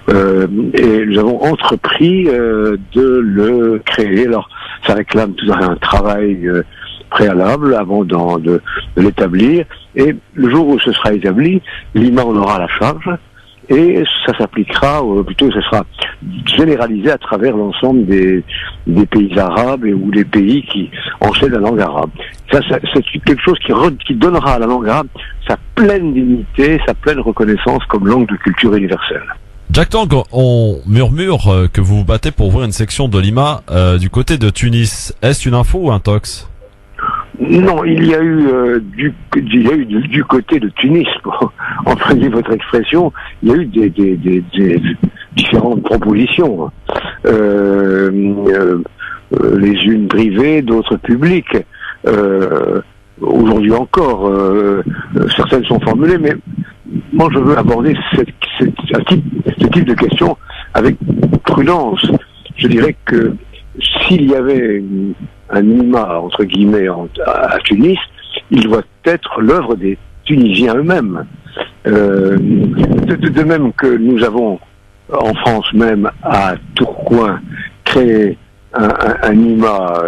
Et nous avons entrepris de le créer. Alors, ça réclame tout un travail préalable avant de l'établir. Et le jour où ce sera établi, l'IMA en aura la charge. Et ça s'appliquera, plutôt ça sera généralisé à travers l'ensemble des pays arabes ou des pays qui enseignent la langue arabe. Ça c'est quelque chose qui donnera à la langue arabe sa pleine dignité, sa pleine reconnaissance comme langue de culture universelle. Jack Lang, on murmure que vous vous battez pour ouvrir une section de l'IMA du côté de Tunis. Est-ce une info ou un tox? Non, il y a eu du côté de Tunis, pour employer votre expression, il y a eu des différentes propositions, les unes privées, d'autres publiques. Aujourd'hui encore, certaines sont formulées, mais moi je veux aborder ce type de questions avec prudence. Je dirais que s'il y avait un IMA, entre guillemets, à Tunis, il doit être l'œuvre des Tunisiens eux-mêmes. De même que nous avons, en France même, à Tourcoing, créé un IMA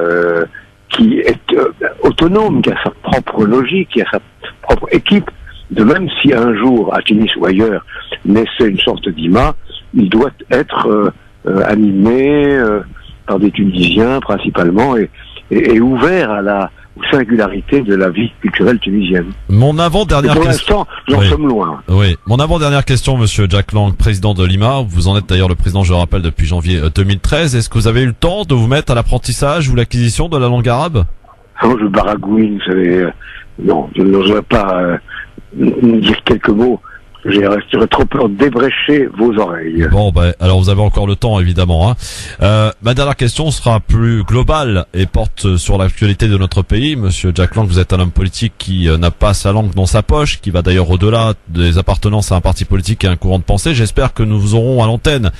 qui est autonome, qui a sa propre logique, qui a sa propre équipe. De même, si un jour, à Tunis ou ailleurs, naissait une sorte d'IMA, il doit être animé par des Tunisiens principalement et ouvert aux singularités de la vie culturelle tunisienne. Mon avant-dernière question. Pour l'instant, nous en sommes loin. Oui. Mon avant-dernière question, monsieur Jack Lang, président de l'IMA. Vous en êtes d'ailleurs le président, je le rappelle, depuis janvier 2013. Est-ce que vous avez eu le temps de vous mettre à l'apprentissage ou l'acquisition de la langue arabe? Je baragouine, vous savez. Non, je n'oserais pas dire quelques mots. J'aurais trop peur d'ébrécher vos oreilles. Bon, alors vous avez encore le temps, évidemment. Ma dernière question sera plus globale et porte sur l'actualité de notre pays. Monsieur Jack Lang, vous êtes un homme politique qui n'a pas sa langue dans sa poche, qui va d'ailleurs au-delà des appartenances à un parti politique et un courant de pensée. J'espère que nous vous aurons à l'antenne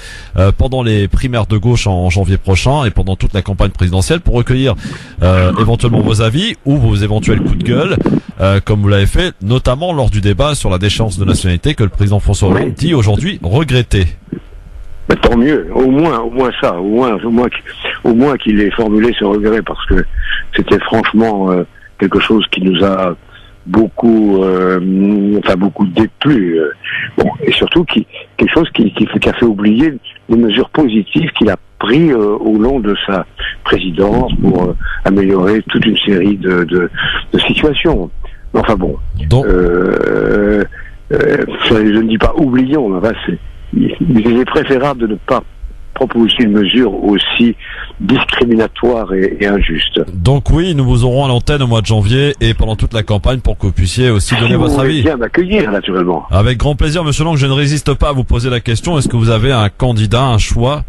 pendant les primaires de gauche en janvier prochain et pendant toute la campagne présidentielle pour recueillir éventuellement vos avis ou vos éventuels coups de gueule, comme vous l'avez fait, notamment lors du débat sur la déchéance de nationalité que le président François Hollande dit aujourd'hui regretter. Tant mieux, au moins qu'il ait formulé ce regret, parce que c'était franchement quelque chose qui nous a beaucoup déplu, et surtout quelque chose qui a fait oublier les mesures positives qu'il a pris au long de sa présidence pour améliorer toute une série de situations. Enfin bon. Donc, je ne dis pas oublions, mais il est préférable de ne pas proposer une mesure aussi discriminatoire et injuste. Donc oui, nous vous aurons à l'antenne au mois de janvier et pendant toute la campagne pour que vous puissiez aussi donner votre avis. Vous bien m'accueillir, naturellement. Avec grand plaisir, monsieur Lang. Je ne résiste pas à vous poser la question. Est-ce que vous avez un candidat, un choix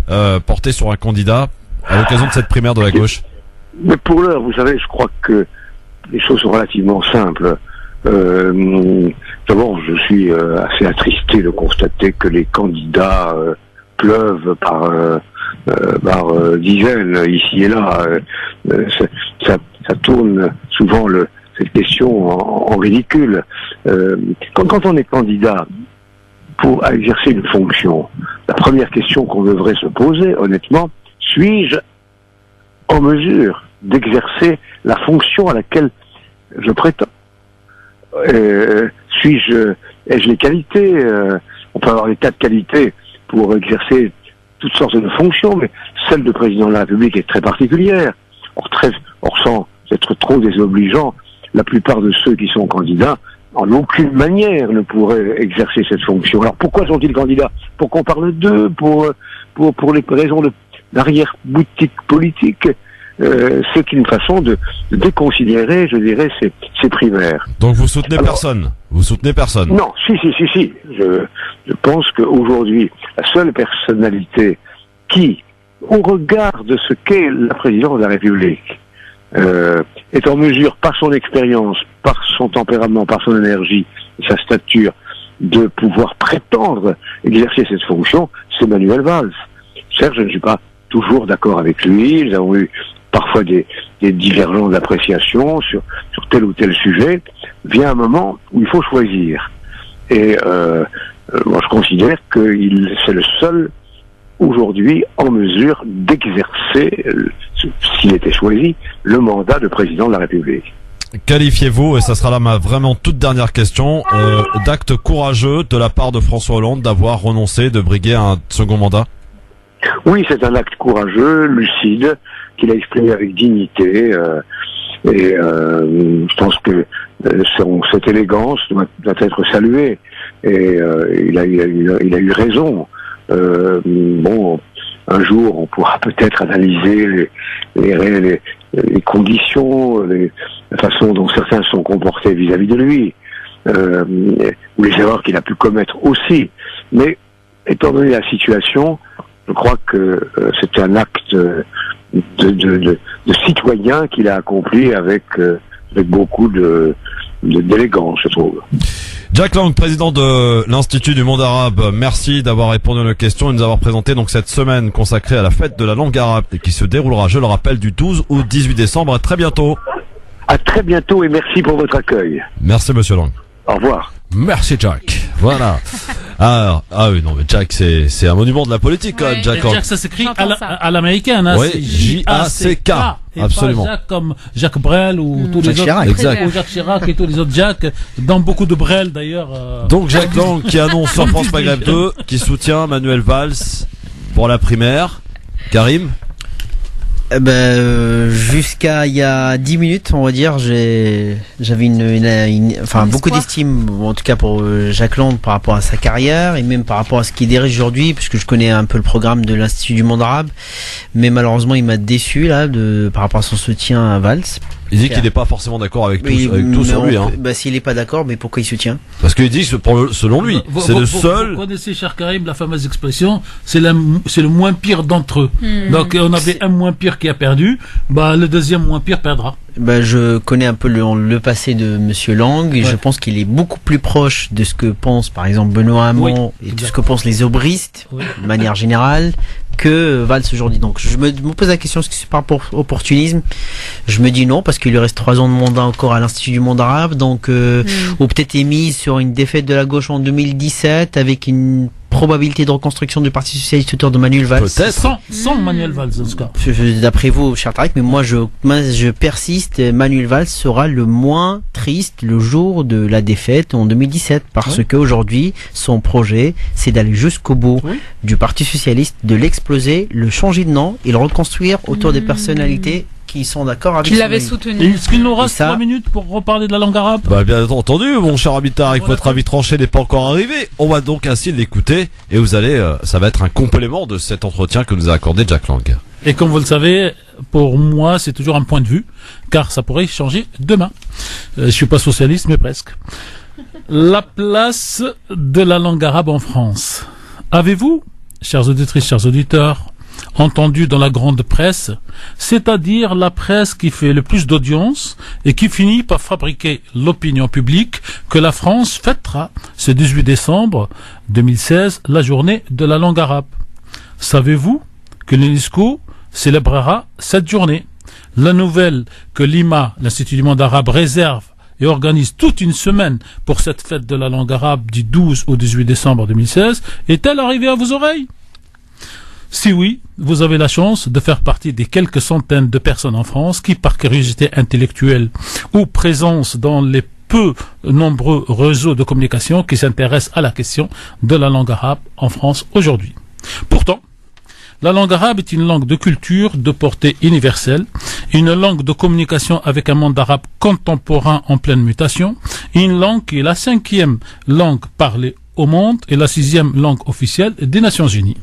porté sur un candidat à l'occasion de cette primaire de la gauche? Mais pour l'heure, vous savez, je crois que les choses sont relativement simples. D'abord, je suis assez attristé de constater que les candidats pleuvent par dizaines ici et là. Ça tourne souvent cette question en ridicule. Quand on est candidat pour exercer une fonction, la première question qu'on devrait se poser, honnêtement, suis-je en mesure d'exercer la fonction à laquelle je prétends? Ai-je les qualités? On peut avoir des tas de qualités pour exercer toutes sortes de fonctions, mais celle de président de la République est très particulière. Or sans être trop désobligeant, la plupart de ceux qui sont candidats, en aucune manière ne pourraient exercer cette fonction. Alors pourquoi sont-ils candidats? Pour qu'on parle d'eux, pour les raisons d'arrière-boutique politique. C'est une façon de déconsidérer, je dirais, ces primaires. Donc vous soutenez personne? Vous soutenez personne? Non, si. Je pense qu'aujourd'hui, la seule personnalité qui, au regard de ce qu'est la présidence de la République, est en mesure, par son expérience, par son tempérament, par son énergie, sa stature, de pouvoir prétendre exercer cette fonction, c'est Manuel Valls. Certes, je ne suis pas toujours d'accord avec lui, nous avons eu parfois des divergences d'appréciation sur tel ou tel sujet. Vient un moment où il faut choisir. Et moi je considère que c'est le seul aujourd'hui en mesure d'exercer, s'il était choisi, le mandat de président de la République. Qualifiez-vous, et ça sera là ma vraiment toute dernière question, d'acte courageux de la part de François Hollande d'avoir renoncé, de briguer un second mandat? Oui, c'est un acte courageux, lucide, qu'il a exprimé avec dignité, et je pense que cette élégance doit être saluée, et il a eu raison. Un jour, on pourra peut-être analyser les conditions, la façon dont certains sont comportés vis-à-vis de lui, ou les erreurs qu'il a pu commettre aussi. Mais, étant donné la situation, je crois que c'est un acte de citoyen qu'il a accompli avec beaucoup d'élégance, je trouve. Jack Lang, président de l'Institut du monde arabe, merci d'avoir répondu à nos questions et de nous avoir présenté donc cette semaine consacrée à la fête de la langue arabe et qui se déroulera, je le rappelle, du 12 au 18 décembre. À très bientôt. À très bientôt et merci pour votre accueil. Merci Monsieur Lang. Au revoir. Merci Jack. Voilà. Ah oui, non mais Jack c'est un monument de la politique quand même, Jack Lang. Jack, ça s'écrit à l'américaine, hein, oui, c'est J-A-C-K. Absolument. Pas Jacques comme Jacques Brel ou tous les Chirac, autres. exact. Ou Jacques Chirac et tous les autres Jacques, dans beaucoup de Brel d'ailleurs. Donc Jack Lang qui annonce sur France Maghreb 2 qui soutient Manuel Valls pour la primaire. Karim? Jusqu'à il y a 10 minutes, on va dire, j'avais beaucoup d'estime, en tout cas pour Jack Lang par rapport à sa carrière et même par rapport à ce qu'il dirige aujourd'hui, puisque je connais un peu le programme de l'Institut du monde arabe, mais malheureusement il m'a déçu là par rapport à son soutien à Valls. Il dit qu'il n'est pas forcément d'accord avec tout sur lui. S'il n'est pas d'accord, mais pourquoi il soutient? Parce qu'il dit que selon lui, c'est le seul. Vous connaissez, cher Karim, la fameuse expression, c'est le moins pire d'entre eux. Donc on avait un moins pire qui a perdu, le deuxième moins pire perdra. Je connais un peu le passé de Monsieur Lang et je pense qu'il est beaucoup plus proche de ce que pense par exemple Benoît Hamon et de ce que pensent les aubristes de manière générale que Valls aujourd'hui. Donc je me pose la question, est-ce que c'est par opportunisme? Je me dis non, parce qu'il lui reste 3 ans de mandat encore à l'Institut du monde arabe, donc ou peut-être est mise sur une défaite de la gauche en 2017 avec une probabilité de reconstruction du Parti Socialiste autour de Manuel Valls. Peut-être. Sans Manuel Valls, en tout cas. D'après vous, cher Tarek, mais moi je persiste, Manuel Valls sera le moins triste le jour de la défaite en 2017, parce que aujourd'hui, son projet, c'est d'aller jusqu'au bout du Parti Socialiste, de l'exploser, le changer de nom et le reconstruire autour des personnalités qui sont d'accord avec qui l'avait soutenu. Est-ce qu'il nous reste 3 minutes pour reparler de la langue arabe? Bien entendu, mon cher habitat, avec votre avis tranché n'est pas encore arrivé. On va donc ainsi l'écouter et vous allez, ça va être un complément de cet entretien que nous a accordé Jack Lang. Et comme vous le savez, pour moi, c'est toujours un point de vue, car ça pourrait changer demain. Je suis pas socialiste, mais presque. La place de la langue arabe en France. Avez-vous, chères auditrices, chers auditeurs, entendu dans la grande presse, c'est-à-dire la presse qui fait le plus d'audience et qui finit par fabriquer l'opinion publique, que la France fêtera ce 18 décembre 2016 la journée de la langue arabe? Savez-vous que l'UNESCO célébrera cette journée. La nouvelle que l'IMA, l'Institut du monde arabe, réserve et organise toute une semaine pour cette fête de la langue arabe du 12 au 18 décembre 2016 est-elle arrivée à vos oreilles? Si oui, vous avez la chance de faire partie des quelques centaines de personnes en France qui, par curiosité intellectuelle ou présence dans les peu nombreux réseaux de communication, qui s'intéressent à la question de la langue arabe en France aujourd'hui. Pourtant, la langue arabe est une langue de culture de portée universelle, une langue de communication avec un monde arabe contemporain en pleine mutation, une langue qui est la 5e langue parlée au monde et la 6e langue officielle des Nations Unies.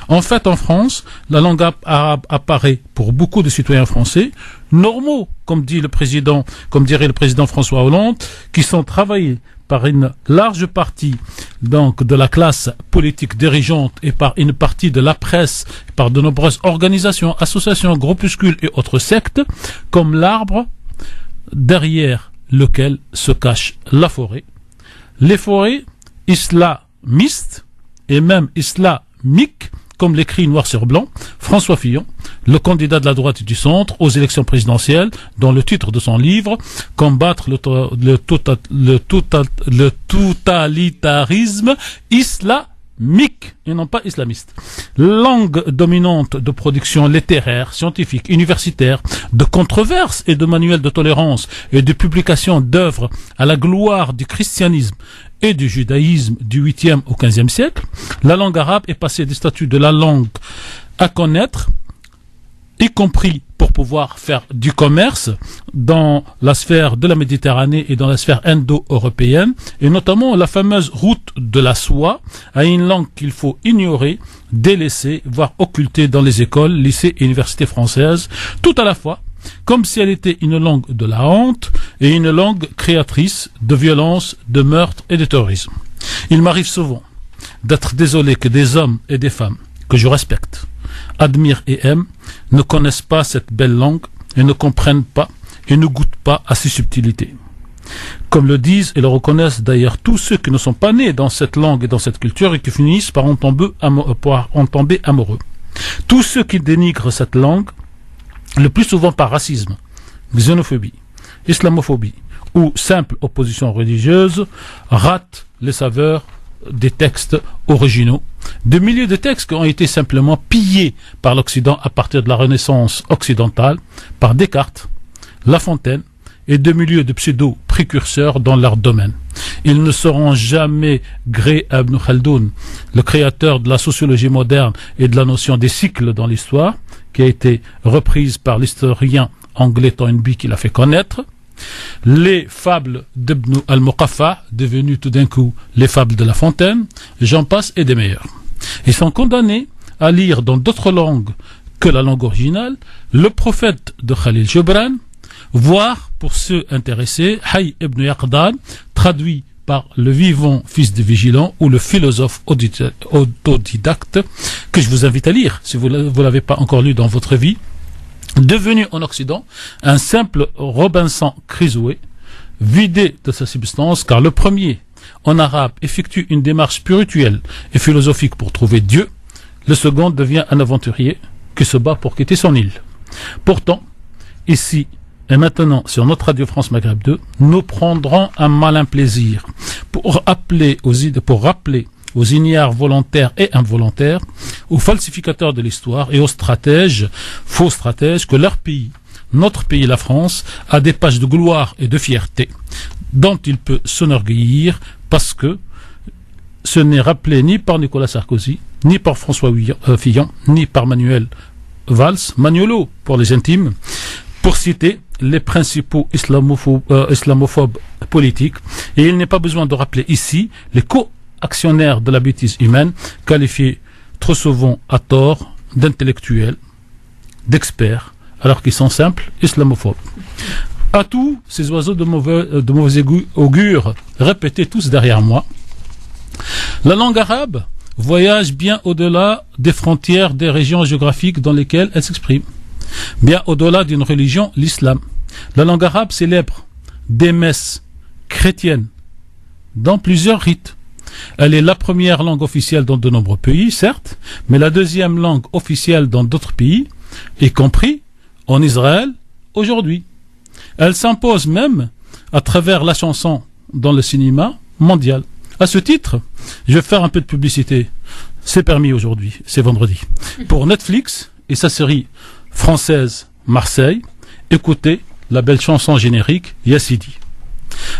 En fait, en France, la langue arabe apparaît pour beaucoup de citoyens français normaux, comme dirait le président François Hollande, qui sont travaillés par une large partie donc de la classe politique dirigeante et par une partie de la presse, par de nombreuses organisations, associations, groupuscules et autres sectes, comme l'arbre derrière lequel se cache la forêt. Les forêts islamistes et même islamiques, comme l'écrit noir sur blanc François Fillon, le candidat de la droite et du centre aux élections présidentielles, dont le titre de son livre « Combattre le totalitarisme islamique » et non pas islamiste. Langue dominante de production littéraire, scientifique, universitaire, de controverses et de manuels de tolérance et de publication d'œuvres à la gloire du christianisme et du judaïsme du 8e au 15e siècle, la langue arabe est passée du statut de la langue à connaître, y compris pour pouvoir faire du commerce dans la sphère de la Méditerranée et dans la sphère indo-européenne, et notamment la fameuse route de la soie, à une langue qu'il faut ignorer, délaisser, voire occulter dans les écoles, lycées et universités françaises, tout à la fois, comme si elle était une langue de la honte et une langue créatrice de violence, de meurtre et de terrorisme. Il m'arrive souvent d'être désolé que des hommes et des femmes que je respecte, admire et aime, ne connaissent pas cette belle langue et ne comprennent pas et ne goûtent pas à ses subtilités. Comme le disent et le reconnaissent d'ailleurs tous ceux qui ne sont pas nés dans cette langue et dans cette culture et qui finissent par en tomber amoureux. Tous ceux qui dénigrent cette langue, le plus souvent par racisme, xénophobie, islamophobie ou simple opposition religieuse, ratent les saveurs des textes originaux, de milliers de textes qui ont été simplement pillés par l'Occident à partir de la Renaissance occidentale, par Descartes, La Fontaine et de milliers de pseudo-précurseurs dans leur domaine. Ils ne seront jamais gré à Ibn Khaldoun, le créateur de la sociologie moderne et de la notion des cycles dans l'histoire, qui a été reprise par l'historien anglais Toynbee qui l'a fait connaître, les fables d'Ibn al-Muqaffa, devenues tout d'un coup les fables de La Fontaine, j'en passe et des meilleurs. Ils sont condamnés à lire dans d'autres langues que la langue originale le prophète de Khalil Gibran, voire, pour ceux intéressés, Hayy ibn Yaqdan, traduit par le vivant fils de vigilant ou le philosophe autodidacte, que je vous invite à lire si vous ne l'avez pas encore lu dans votre vie, devenu en Occident un simple Robinson Crusoe, vidé de sa substance, car le premier, en arabe, effectue une démarche spirituelle et philosophique pour trouver Dieu, le second devient un aventurier qui se bat pour quitter son île. Pourtant, ici et maintenant, sur notre Radio France Maghreb 2, nous prendrons un malin plaisir pour rappeler aux ignares volontaires et involontaires, aux falsificateurs de l'histoire et aux stratèges, faux stratèges, que leur pays, notre pays, la France, a des pages de gloire et de fierté dont il peut s'enorgueillir, parce que ce n'est rappelé ni par Nicolas Sarkozy, ni par François Fillon, ni par Manuel Valls, Magnolo pour les intimes, pour citer les principaux islamophobes politiques. Et il n'est pas besoin de rappeler ici les co-actionnaires de la bêtise humaine, qualifiés trop souvent à tort d'intellectuels, d'experts, alors qu'ils sont simples islamophobes. À tous ces oiseaux de mauvais augure, répétez tous derrière moi, la langue arabe voyage bien au-delà des frontières des régions géographiques dans lesquelles elle s'exprime, bien au-delà d'une religion, l'islam. La langue arabe célèbre des messes chrétiennes dans plusieurs rites, Elle est la première langue officielle dans de nombreux pays, certes, mais la deuxième langue officielle dans d'autres pays, y compris en Israël aujourd'hui. Elle s'impose même à travers la chanson dans le cinéma mondial. À ce titre, je vais faire un peu de publicité. C'est permis aujourd'hui, c'est vendredi. Pour Netflix et sa série française Marseille, écoutez la belle chanson générique Yassidi.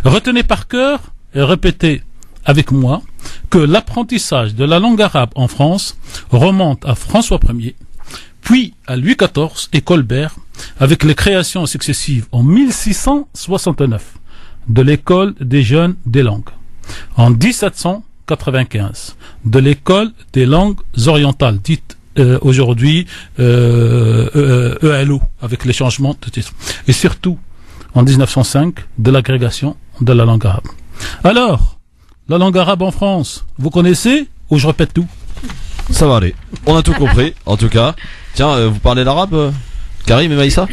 Retenez par cœur et répétez avec moi que l'apprentissage de la langue arabe en France remonte à François Ier, puis à Louis XIV et Colbert, avec les créations successives en 1669 de l'école des jeunes des langues, en 1795 de l'école des langues orientales, dite aujourd'hui ELO, avec les changements de titre, et surtout en 1905 de l'agrégation de la langue arabe. Alors, la langue arabe en France, vous connaissez ou je répète tout? Ça va aller. On a tout compris, en tout cas. Tiens, vous parlez l'arabe, Karim et Maïssa?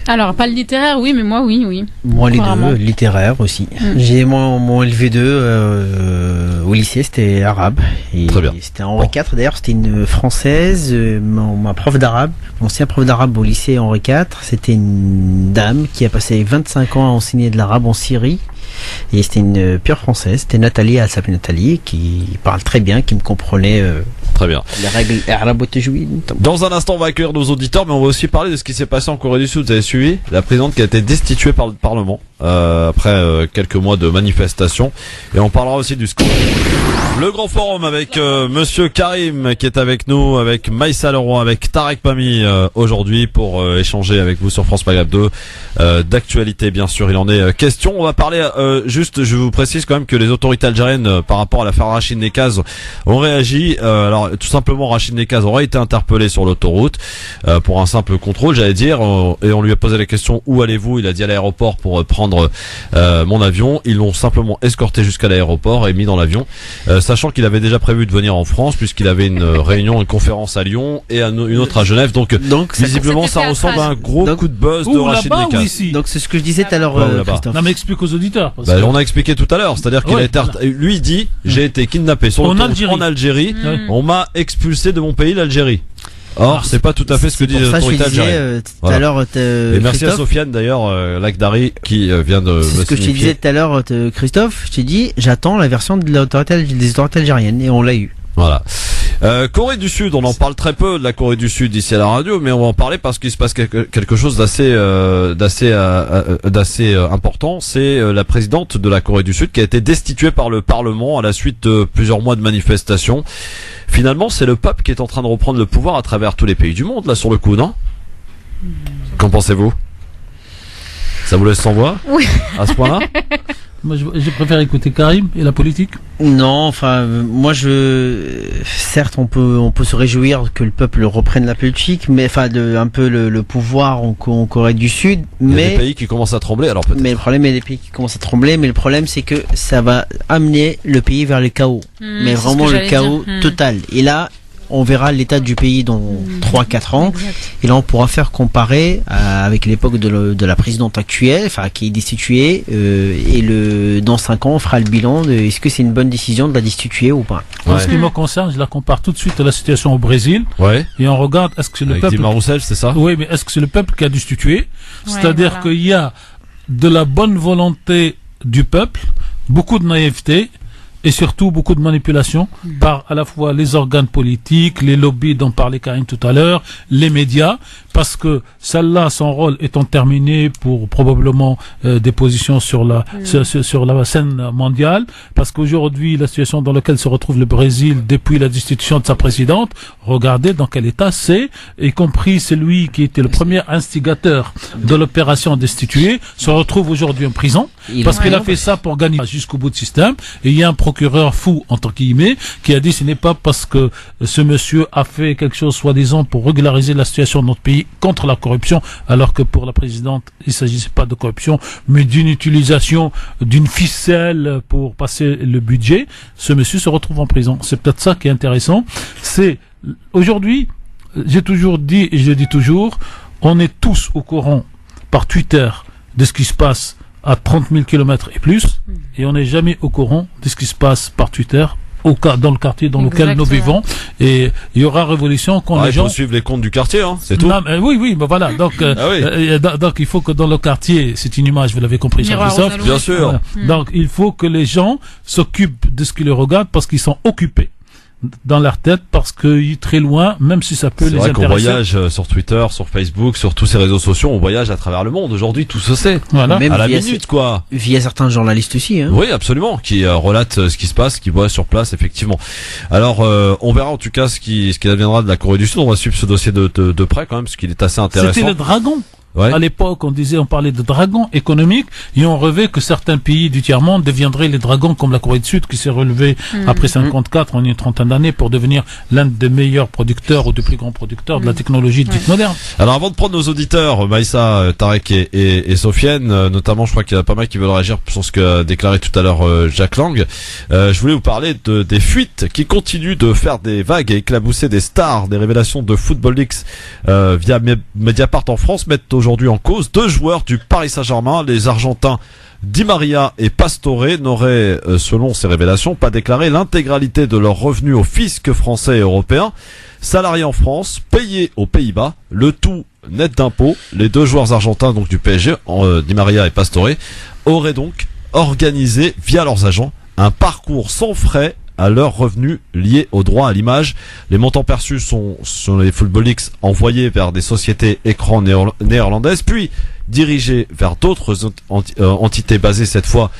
Alors, pas le littéraire, oui, mais moi, oui. Moi, les deux, littéraire aussi. J'ai mon LV2 au lycée, c'était arabe. Et très bien. C'était Henri IV, d'ailleurs, c'était une française. Ma prof d'arabe, mon ancien prof d'arabe au lycée Henri IV, c'était une dame qui a passé 25 ans à enseigner de l'arabe en Syrie. Et c'était une pure française, c'était Nathalie, elle s'appelle Nathalie, qui parle très bien, qui me comprenait très bien les règles arabo-tajouid. Dans un instant, on va accueillir nos auditeurs, mais on va aussi parler de ce qui s'est passé en Corée du Sud. Vous avez suivi la présidente qui a été destituée par le Parlement après quelques mois de manifestations, et on parlera aussi du scandale. Le grand forum avec Monsieur Karim qui est avec nous, avec Maïssa Leroy, avec Tarek Pami aujourd'hui pour échanger avec vous sur France Maghreb 2 d'actualité, bien sûr. Il en est question. On va parler juste, je vous précise quand même que les autorités algériennes par rapport à l'affaire Rachid Nekaz ont réagi. Alors tout simplement, Rachid Nekaz aurait été interpellé sur l'autoroute pour un simple contrôle, j'allais dire, et on lui a posé la question où allez-vous? Il a dit à l'aéroport pour prendre mon avion. Ils l'ont simplement escorté jusqu'à l'aéroport et mis dans l'avion, sachant qu'il avait déjà prévu de venir en France puisqu'il avait une réunion, une conférence à Lyon et une autre à Genève. Donc visiblement ça ressemble à un gros coup de buzz de Rachid Nekaz. Donc c'est ce que je disais tout à l'heure, Christophe. Non mais explique aux auditeurs. On a expliqué tout à l'heure, c'est-à-dire qu'il a été, lui dit, j'ai été kidnappé en Algérie, on m'a expulsé de mon pays, l'Algérie. Or, c'est pas tout à fait ce que dit l'autorité algérienne. Et merci à Sofiane d'ailleurs, Lakhdari, qui vient de me signifier. C'est ce que je te disais tout à l'heure, Christophe. Je t'ai dit, j'attends la version des autorités algériennes, et on l'a eu. Voilà. Corée du Sud, on en parle très peu de la Corée du Sud ici à la radio, mais on va en parler parce qu'il se passe quelque chose d'assez important. C'est la présidente de la Corée du Sud qui a été destituée par le Parlement à la suite de plusieurs mois de manifestations. Finalement, c'est le peuple qui est en train de reprendre le pouvoir à travers tous les pays du monde, là, sur le coup, non? Qu'en pensez-vous? Ça vous laisse sans voix? Oui. À ce point-là? Moi, je préfère écouter Karim et la politique. Non, enfin, moi, certes, on peut se réjouir que le peuple reprenne la politique, mais enfin, un peu le pouvoir en Corée du Sud. Il y a des pays qui commencent à trembler, alors peut-être. Mais le problème, il y a des pays qui commencent à trembler, mais le problème, c'est que ça va amener le pays vers le chaos. Mais vraiment le chaos total. Et là, on verra l'état du pays dans 3-4 ans. Exact. Et là, on pourra faire comparer avec l'époque de la présidente actuelle, enfin, qui est destituée, et dans 5 ans, on fera le bilan de est-ce que c'est une bonne décision de la destituer ou pas. En ce qui me concerne, je la compare tout de suite à la situation au Brésil. Ouais. Et on regarde, est-ce que c'est le peuple. Dilma Rousseff, c'est ça? Oui, mais est-ce que c'est le peuple qui a destitué? C'est-à-dire qu'il y a de la bonne volonté du peuple, beaucoup de naïveté, et surtout beaucoup de manipulation par à la fois les organes politiques, les lobbies dont parlait Karine tout à l'heure, les médias, parce que celle-là, son rôle étant terminé pour probablement des positions sur la scène mondiale, parce qu'aujourd'hui, la situation dans laquelle se retrouve le Brésil depuis la destitution de sa présidente, regardez dans quel état c'est, y compris celui qui était le premier instigateur de l'opération destituée, se retrouve aujourd'hui en prison, parce qu'il a fait ça pour gagner jusqu'au bout du système, et il y a un procureur fou, entre guillemets, qui a dit ce n'est pas parce que ce monsieur a fait quelque chose soi-disant pour régulariser la situation de notre pays contre la corruption, alors que pour la présidente, il ne s'agissait pas de corruption, mais d'une utilisation d'une ficelle pour passer le budget. Ce monsieur se retrouve en prison. C'est peut-être ça qui est intéressant. C'est, aujourd'hui, j'ai toujours dit, et je le dis toujours, on est tous au courant par Twitter de ce qui se passe à 30 000 km et plus, et on n'est jamais au courant de ce qui se passe par Twitter dans le quartier dans lequel nous vivons, et il y aura révolution quand les gens... Il faut suivre les comptes du quartier, hein, c'est tout. Non, oui, ben voilà, donc, donc il faut que dans le quartier, c'est une image, vous l'avez compris, Christophe. Bien sûr. Voilà. Donc il faut que les gens s'occupent de ce qui les regarde parce qu'ils sont occupés dans leur tête, parce que très loin, même si ça peut les intéresser. C'est vrai qu'on voyage sur Twitter, sur Facebook, sur tous ces réseaux sociaux, on voyage à travers le monde. Aujourd'hui, tout se sait. Voilà. Même à la minute, quoi. Via certains journalistes aussi, hein. Oui, absolument, qui relatent ce qui se passe, qui voient sur place, effectivement. Alors, on verra en tout cas ce qui adviendra de la Corée du Sud. On va suivre ce dossier de près quand même, parce qu'il est assez intéressant. C'était le dragon. Ouais. À l'époque, on parlait de dragons économiques, et on rêvait que certains pays du tiers-monde deviendraient les dragons comme la Corée du Sud, qui s'est relevée après 54, en une trentaine d'années, pour devenir l'un des meilleurs producteurs ou des plus grands producteurs de la technologie dite moderne. Alors, avant de prendre nos auditeurs, Maïssa, Tarek et Sofiane, notamment, je crois qu'il y a pas mal qui veulent réagir sur ce que déclarait tout à l'heure Jack Lang. Je voulais vous parler des fuites qui continuent de faire des vagues et éclabousser des stars. Des révélations de Football Leaks via Mediapart en France mettent aujourd'hui en cause 2 joueurs du Paris Saint-Germain. Les Argentins Di Maria et Pastore n'auraient, selon ces révélations, pas déclaré l'intégralité de leurs revenus au fisc français et européen. Salariés en France, payés aux Pays-Bas, le tout net d'impôts. Les 2 joueurs argentins donc du PSG, Di Maria et Pastore, auraient donc organisé via leurs agents un parcours sans frais à leurs revenus liés aux droits à l'image. Les montants perçus sont sur les Football Leaks envoyés vers des sociétés écrans néerlandaises, puis dirigés vers d'autres entités basées cette fois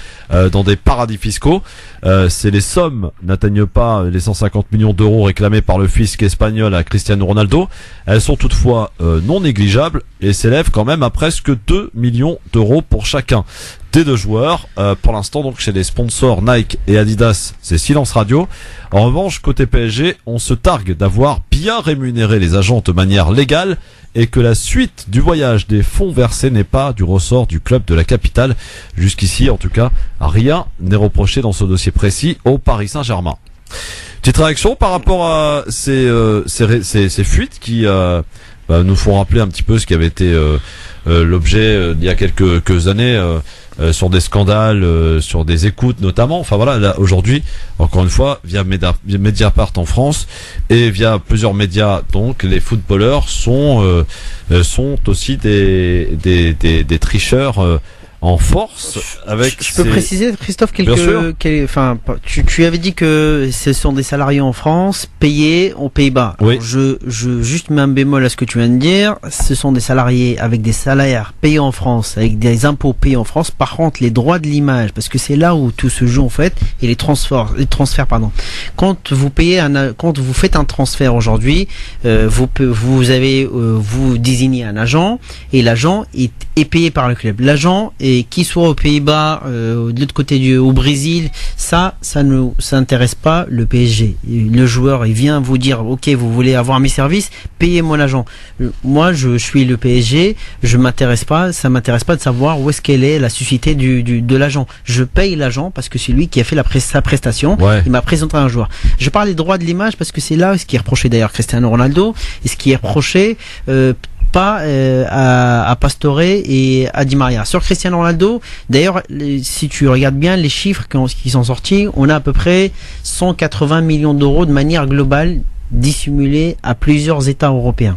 dans des paradis fiscaux. Les sommes n'atteignent pas les 150 millions d'euros réclamés par le fisc espagnol à Cristiano Ronaldo. Elles sont toutefois non négligeables et s'élèvent quand même à presque 2 millions d'euros pour chacun des 2 joueurs. Pour l'instant, donc, chez les sponsors Nike et Adidas, c'est silence radio. En revanche, côté PSG, on se targue d'avoir bien rémunéré les agents de manière légale et que la suite du voyage des fonds versés n'est pas du ressort du club de la capitale. Jusqu'ici, en tout cas, rien n'est reproché dans ce dossier précis au Paris Saint-Germain. Petite réaction par rapport à ces fuites qui nous font rappeler un petit peu ce qui avait été l'objet il y a quelques années sur des scandales, sur des écoutes notamment. Enfin voilà, là aujourd'hui, encore une fois, via Mediapart en France et via plusieurs médias, donc les footballeurs sont aussi des tricheurs en force avec. Je peux préciser, Christophe, tu avais dit que ce sont des salariés en France payés aux Pays-Bas. Oui. Je juste mets un bémol à ce que tu viens de dire. Ce sont des salariés avec des salaires payés en France, avec des impôts payés en France. Par contre, les droits de l'image, parce que c'est là où tout se joue en fait, et les transferts, pardon. Quand vous faites un transfert aujourd'hui, vous désignez un agent et l'agent est payé par le club. L'agent qu'il soit aux Pays-Bas, de l'autre côté au Brésil, ça n'intéresse pas le PSG. Le joueur, il vient vous dire, ok, vous voulez avoir mes services, payez mon agent. Moi, je suis le PSG, ça m'intéresse pas de savoir où est-ce qu'elle est la société de l'agent. Je paye l'agent parce que c'est lui qui a fait sa prestation. Ouais. Il m'a présenté un joueur. Je parle des droits de l'image parce que c'est là ce qui est reproché d'ailleurs Cristiano Ronaldo et ce qui est reproché à Pastore et à Di Maria. Sur Cristiano Ronaldo, d'ailleurs, si tu regardes bien les chiffres qui sont sortis, on a à peu près 180 millions d'euros de manière globale dissimulés à plusieurs États européens,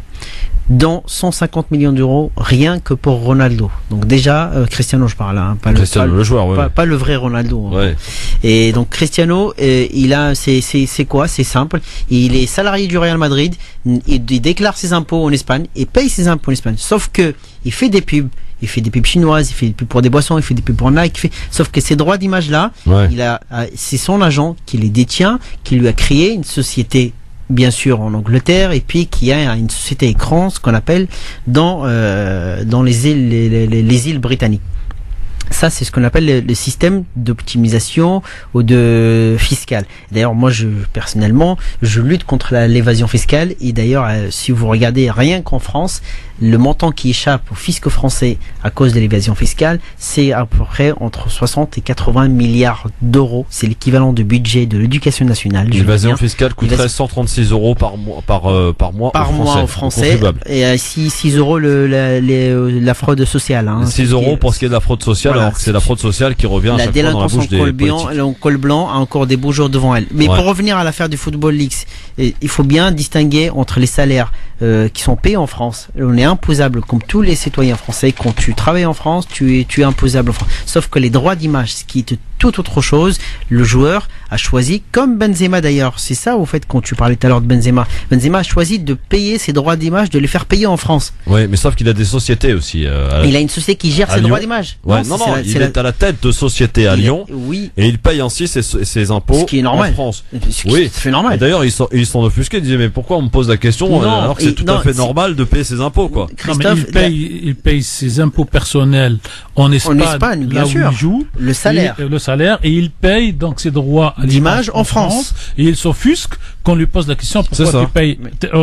dont 150 millions d'euros rien que pour Ronaldo. Donc déjà, Cristiano, je parle, hein, le joueur, pas le vrai Ronaldo. Ouais. Et donc Cristiano, c'est quoi? C'est simple. Il est salarié du Real Madrid. Il déclare ses impôts en Espagne et paye ses impôts en Espagne. Sauf que il fait des pubs. Il fait des pubs chinoises, il fait des pubs pour des boissons, il fait des pubs pour Nike. Sauf que ces droits d'image là, c'est son agent qui les détient, qui lui a créé une société, bien sûr en Angleterre, et puis qui a une société écran, ce qu'on appelle dans les îles britanniques. Ça, c'est ce qu'on appelle le système d'optimisation ou de fiscal. D'ailleurs, moi, personnellement, je lutte contre l'évasion fiscale. Et d'ailleurs, si vous regardez rien qu'en France, le montant qui échappe au fisc français à cause de l'évasion fiscale, c'est à peu près entre 60 et 80 milliards d'euros. C'est l'équivalent du budget de l'éducation nationale. L'évasion fiscale coûterait 136 euros par mois aux Français. Et 6 euros la fraude sociale. 6 euros pour ce qui est de la fraude sociale. Voilà. alors que c'est la fraude sociale qui revient à chaque fois dans la bouche des politiques. Le col blanc a encore des beaux jours devant elle. Mais pour revenir à l'affaire du Football League, il faut bien distinguer entre les salaires qui sont payés en France. On est imposable comme tous les citoyens français. Quand tu travailles en France, tu es imposable en France. Sauf que les droits d'image, ce qui est tout autre chose, le joueur a choisi, comme Benzema d'ailleurs, c'est ça au fait quand tu parlais tout à l'heure de Benzema. Benzema a choisi de payer ses droits d'image, de les faire payer en France. Oui, mais sauf qu'il a des sociétés aussi. Il a une société qui gère ses droits d'image. Ouais, non, il est à la tête de société à Lyon. Oui. Et il paye ainsi ses impôts ce qui est normal. en France. Oui, c'est normal. Et d'ailleurs, ils sont offusqués. Ils disaient mais pourquoi on me pose la question alors que c'est tout à fait normal de payer ses impôts, quoi. Christophe, il paye ses impôts personnels en Espagne bien là sûr. où il joue. Le salaire, et il paye donc ses droits d'image en France. Et il s'offusque qu'on lui pose la question pourquoi tu payes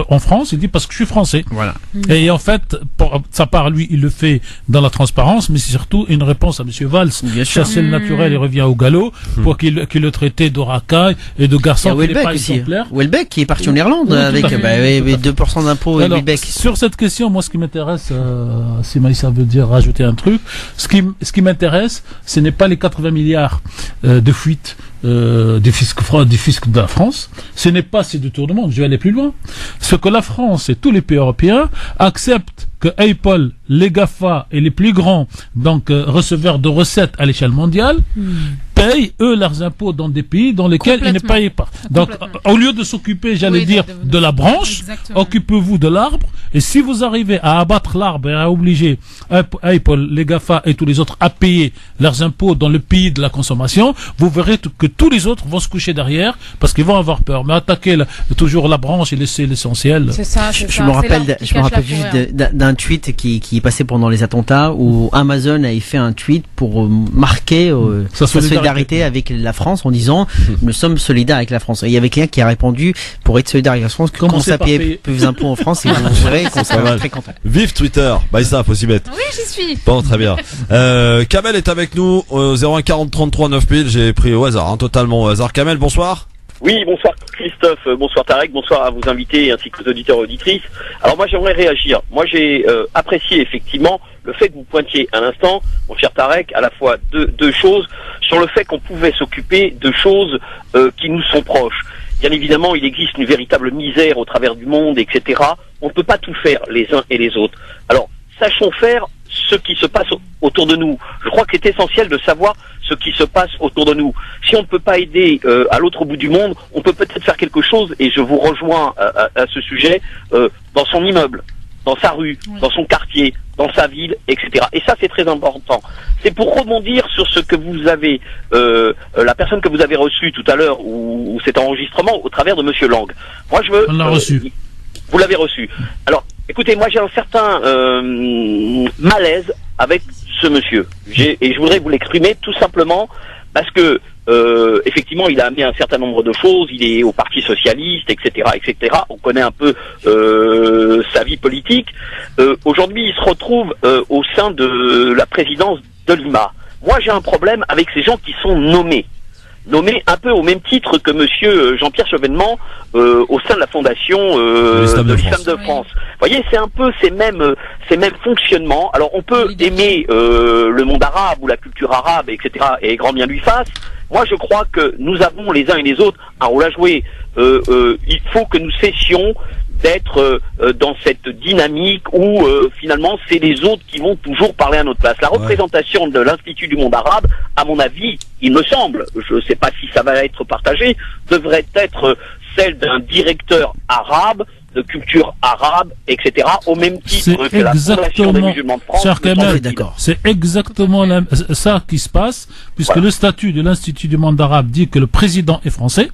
en France. Il dit parce que je suis français. Voilà. Et en fait, pour sa part, lui, il le fait dans la transparence, mais c'est surtout une réponse à Monsieur Valls. Chasser le naturel et revient au galop pour qu'il le traitait de racaille et de garçon qui n'est pas exemplaire. Welbeck qui est parti en Irlande avec 2% d'impôts. Alors, sur cette question, moi, ce qui m'intéresse, si Maïssa veut dire rajouter un truc, ce qui m'intéresse, ce n'est pas les 80 milliards de fuite du fisc de la France, ce n'est pas ces détournements, je vais aller plus loin. Ce que la France et tous les pays européens acceptent que Apple, les GAFA et les plus grands receveurs de recettes à l'échelle mondiale payent eux leurs impôts dans des pays dans lesquels ils ne payent pas. Donc au lieu de s'occuper, de la branche, occupez-vous de l'arbre, et si vous arrivez à abattre l'arbre et à obliger Apple, les GAFA et tous les autres à payer leurs impôts dans le pays de la consommation, vous verrez que tous les autres vont se coucher derrière parce qu'ils vont avoir peur. Mais attaquer toujours la branche et laisser l'essentiel. Je me rappelle juste d'un tweet qui passait pendant les attentats où Amazon avait fait un tweet pour marquer sa solidarité avec la France en disant nous sommes solidaires avec la France. Et il y avait quelqu'un qui a répondu pour être solidaire avec la France, comment ça payer plus d'impôts en France, et vous verrez qu'on sera très content. Vive Twitter, ça faut s'y mettre. Oui, j'y suis. Bon, très bien. Kamel est avec nous au 01 40 33 9000, j'ai pris au hasard, totalement au hasard. Kamel, bonsoir. Oui, bonsoir Christophe, bonsoir Tarek, bonsoir à vos invités ainsi que aux auditeurs et auditrices. Alors moi j'aimerais réagir. Moi j'ai apprécié effectivement le fait que vous pointiez à l'instant, mon cher Tarek, à la fois deux choses sur le fait qu'on pouvait s'occuper de choses qui nous sont proches. Bien évidemment, il existe une véritable misère au travers du monde, etc. On ne peut pas tout faire les uns et les autres. Alors, sachons faire ce qui se passe autour de nous. Je crois que c'est essentiel de savoir ce qui se passe autour de nous. Si on ne peut pas aider à l'autre bout du monde, on peut peut-être faire quelque chose, et je vous rejoins à ce sujet, dans son immeuble, dans sa rue, dans son quartier, dans sa ville, etc. Et ça, c'est très important. C'est pour rebondir sur ce que vous avez, la personne que vous avez reçue tout à l'heure, ou cet enregistrement, au travers de Monsieur Lang. Moi, je veux... On l'a reçu. Vous l'avez reçu. Alors, écoutez, moi, j'ai un certain malaise avec ce monsieur. Et je voudrais vous l'exprimer tout simplement parce que, effectivement, il a amené un certain nombre de choses. Il est au Parti Socialiste, etc., etc. On connaît un peu sa vie politique. Aujourd'hui, il se retrouve au sein de la présidence de l'IMA. Moi, j'ai un problème avec ces gens qui sont nommés un peu au même titre que monsieur Jean-Pierre Chevènement au sein de la fondation de l'Islam de France. Vous voyez, c'est un peu ces mêmes fonctionnements. Alors on peut aimer le monde arabe ou la culture arabe, etc. et grand bien lui fasse. Moi je crois que nous avons les uns et les autres un rôle à jouer. Il faut que nous cessions d'être dans cette dynamique où finalement c'est les autres qui vont toujours parler à notre place. La représentation de l'Institut du monde arabe, à mon avis, il me semble, je ne sais pas si ça va être partagé, devrait être celle d'un directeur arabe, de culture arabe, etc., au même titre que la Fondation des musulmans de France. C'est exactement ça qui se passe, puisque le statut de l'Institut du monde arabe dit que le président est français,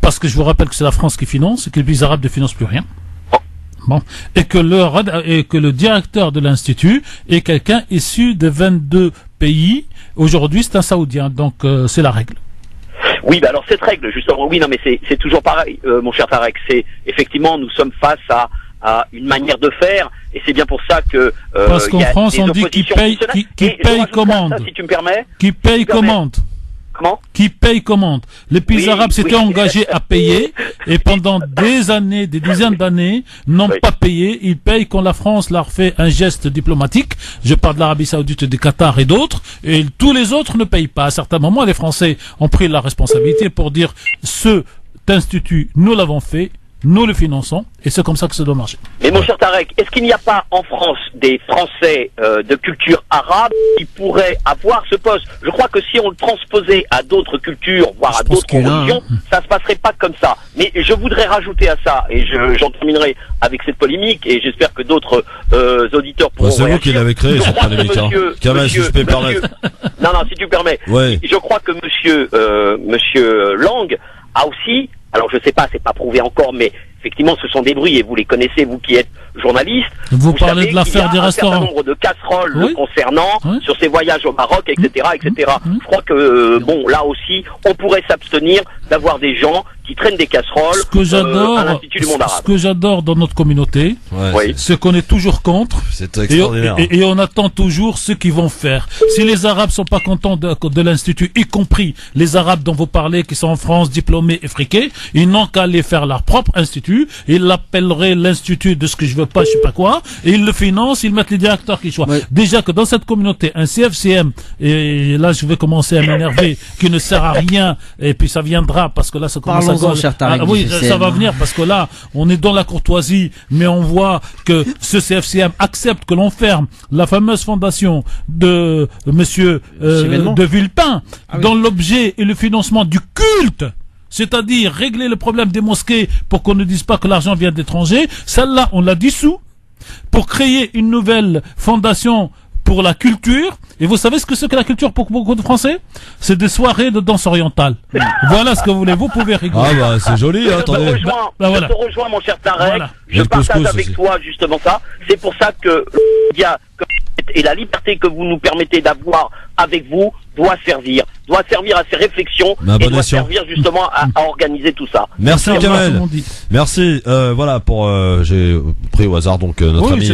parce que je vous rappelle que c'est la France qui finance, et que les pays arabes ne financent plus rien. Bon. Et que le directeur de l'Institut est quelqu'un issu de 22 pays. Aujourd'hui, c'est un Saoudien, donc c'est la règle. Oui, alors cette règle, justement, oui, non, mais c'est toujours pareil, mon cher Tarek. C'est effectivement, nous sommes face à une manière de faire, et c'est bien pour ça que parce qu'en France, on dit qui paye commande. Si tu me permets. Qui paye commande. Comment? Qui paye commande. Les pays arabes s'étaient engagés à payer et pendant des années, des dizaines d'années, n'ont pas payé. Ils payent quand la France leur fait un geste diplomatique. Je parle de l'Arabie Saoudite, du Qatar et d'autres. Et tous les autres ne payent pas. À certains moments, les Français ont pris la responsabilité pour dire cet institut, nous l'avons fait. Nous le finançons et c'est comme ça que ça doit marcher. Mais mon cher Tarek, est-ce qu'il n'y a pas en France des Français de culture arabe qui pourraient avoir ce poste? Je crois que si on le transposait à d'autres cultures, voire à d'autres religions, ça se passerait pas comme ça. Mais je voudrais rajouter à ça, et j'en terminerai avec cette polémique, et j'espère que d'autres auditeurs pourront c'est vous qui l'avez créé, cette polémique. Kamel, si je peux me permettre. Non, si tu permets. Ouais. Je crois que monsieur Lang a aussi... Alors je sais pas, c'est pas prouvé encore, mais effectivement ce sont des bruits et vous les connaissez, vous qui êtes journaliste. Vous parlez de l'affaire des restaurants. Il y a un certain nombre de casseroles le concernant sur ses voyages au Maroc, etc., etc. Je crois que là aussi, on pourrait s'abstenir d'avoir des gens qui traînent des casseroles à l'Institut du Monde Arabe. Ce que j'adore dans notre communauté, c'est qu'on est toujours contre. C'est extraordinaire. Et on attend toujours ce qu'ils vont faire. Si les Arabes sont pas contents de l'Institut, y compris les Arabes dont vous parlez, qui sont en France, diplômés et friqués, ils n'ont qu'à aller faire leur propre institut. Ils l'appelleraient l'Institut de ce que je veux pas, je sais pas quoi, et ils le financent, ils mettent les directeurs qui choisissent. Déjà que dans cette communauté, un CFCM, et là je vais commencer à m'énerver, qui ne sert à rien, et puis ça viendra, parce que là ça commence à... ça va venir parce que là, on est dans la courtoisie, mais on voit que ce CFCM accepte que l'on ferme la fameuse fondation de monsieur de Villepin, dont l'objet est le financement du culte. C'est-à-dire régler le problème des mosquées pour qu'on ne dise pas que l'argent vient d'étrangers. Celle-là, on l'a dissous pour créer une nouvelle fondation pour la culture. Et vous savez ce que c'est que la culture pour beaucoup de Français? C'est des soirées de danse orientale. Voilà ce que vous voulez. Vous pouvez rigoler. Ah bah c'est joli, attendez. Je te rejoins mon cher Tarek. Je partage avec toi justement ça. C'est pour ça que et la liberté que vous nous permettez d'avoir avec vous doit servir à ces réflexions et doit servir justement à organiser tout ça. Merci Kamel. Merci. Voilà pour j'ai pris au hasard donc notre ami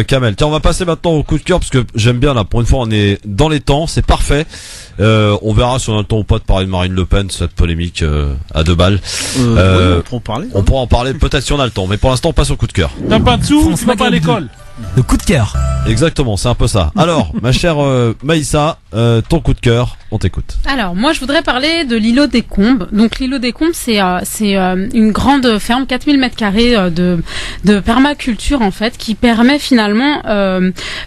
Kamel. Tiens, on va passer maintenant au coup de cœur parce que j'aime bien là. Pour une fois, on est dans les temps, c'est parfait. On verra si on a le temps ou pas de parler de Marine Le Pen, cette polémique à 2 balles. On pourra en parler peut-être si on a le temps, mais pour l'instant on passe au coup de cœur. T'as pas de sous, tu vas pas à l'école. Le coup de cœur. Exactement, c'est un peu ça. Alors, ma chère Maïssa, ton coup de cœur, on t'écoute. Alors, moi je voudrais parler de l'îlot des Combes. Donc l'îlot des Combes, c'est une grande ferme, 4000 m² de permaculture en fait, qui permet finalement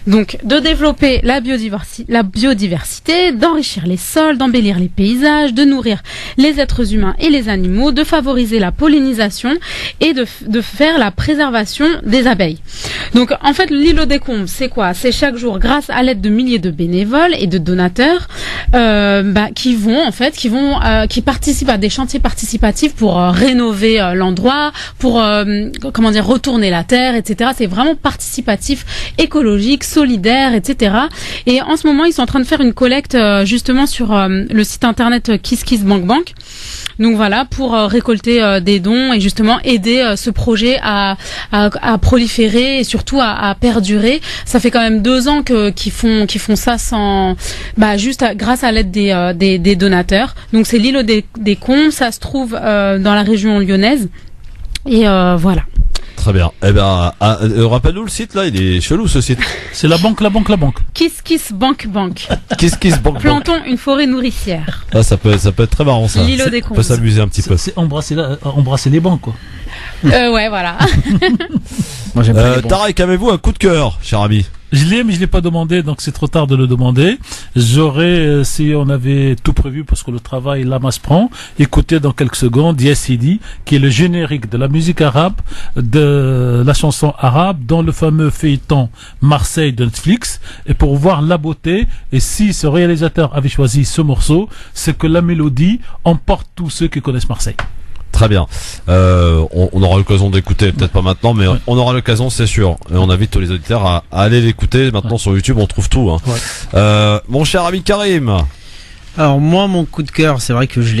donc de développer la biodiversité, d'enrichir les sols, d'embellir les paysages, de nourrir les êtres humains et les animaux, de favoriser la pollinisation et de faire la préservation des abeilles. Donc en fait, l'îlot des Combes, c'est quoi? C'est chaque jour, grâce à l'aide de milliers de bénévoles et de donateurs, qui participent à des chantiers participatifs pour rénover l'endroit, pour retourner la terre, etc. C'est vraiment participatif, écologique, solidaire, etc. Et en ce moment, ils sont en train de faire une collecte justement sur le site internet KissKissBankBank. Donc voilà, pour récolter des dons et justement aider ce projet à proliférer et surtout à perdurer. Ça fait quand même 2 ans qu'ils font ça grâce à l'aide des donateurs. Donc c'est l'îlot des Combes, ça se trouve dans la région lyonnaise. Et voilà. Très bien. Eh ben, rappelle-nous le site là, il est chelou ce site. C'est la banque. KissKissBankBank. KissKissBankBank. Plantons une forêt nourricière. Ah, ça peut être très marrant ça. L'îlot des Combes. On peut s'amuser un petit peu. C'est embrasser les banques quoi. Ouais, voilà. Moi j'aime pas les banques. Tarek, avez-vous un coup de cœur, cher ami? Je l'ai, mais je l'ai pas demandé, donc c'est trop tard de le demander. J'aurais, si on avait tout prévu, parce que le travail là se prend, écouter dans quelques secondes Yassidi, qui est le générique de la musique arabe, de la chanson arabe, dans le fameux feuilleton Marseille de Netflix, et pour voir la beauté, et si ce réalisateur avait choisi ce morceau, c'est que la mélodie emporte tous ceux qui connaissent Marseille. Très bien. On aura l'occasion d'écouter, peut-être pas maintenant, mais on aura l'occasion, c'est sûr. Et on invite tous les auditeurs à aller l'écouter. Maintenant sur YouTube, on trouve tout. Hein. Mon cher ami Karim. Alors moi, mon coup de cœur, c'est vrai que je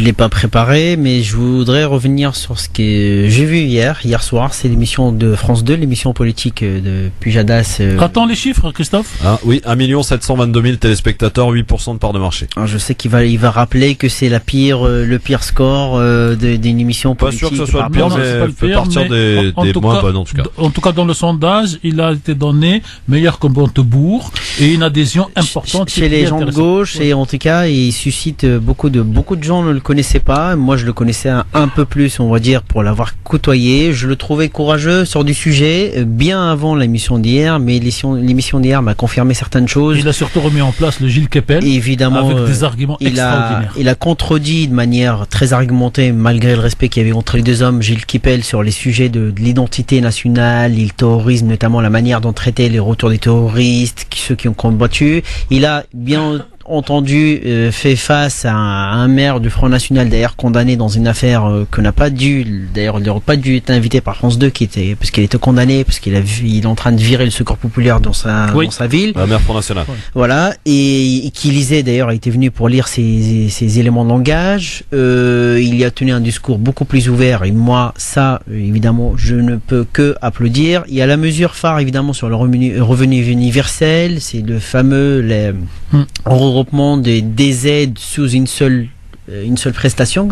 l'ai pas préparé, mais je voudrais revenir sur ce que j'ai vu hier soir. C'est l'émission de France 2, l'émission politique de Pujadas. Attends les chiffres, Christophe. Ah, oui, 1 722 000 téléspectateurs, 8% de part de marché. Alors, je sais qu'il va rappeler que c'est le pire score d'une émission Pas politique. sûr que ce soit le pire, Non, c'est pas mais le fait pire, partir des moins bonnes en tout cas. En tout cas, dans le sondage, il a été donné meilleur que Montebourg et une adhésion importante chez les gens de gauche. Et en tout cas, il suscite beaucoup de gens ne le connaissaient pas. Moi, je le connaissais un peu plus, on va dire, pour l'avoir côtoyé. Je le trouvais courageux sur du sujet bien avant l'émission d'hier, mais l'émission d'hier m'a confirmé certaines choses. Il a surtout remis en place le Gilles Kepel. Évidemment, avec des arguments extraordinaires. Il a contredit de manière très argumentée, malgré le respect qu'il y avait entre les deux hommes, Gilles Kepel sur les sujets de l'identité nationale, le terrorisme, notamment la manière dont traiter les retours des terroristes, ceux qui ont combattu. Il a bien entendu fait face à un maire du Front National, d'ailleurs condamné dans une affaire que n'a pas dû, d'ailleurs il n'aurait pas dû être invité par France 2, parce qu'il était condamné, parce qu'il est en train de virer le Secours populaire dans sa ville. La maire Front National. Voilà, et qui lisait, d'ailleurs, il était venu pour lire ces éléments de langage. Il a tenu un discours beaucoup plus ouvert, et moi, ça, évidemment, je ne peux que applaudir. Il y a la mesure phare, évidemment, sur le revenu universel, c'est le fameux regroupement des aides sous une seule prestation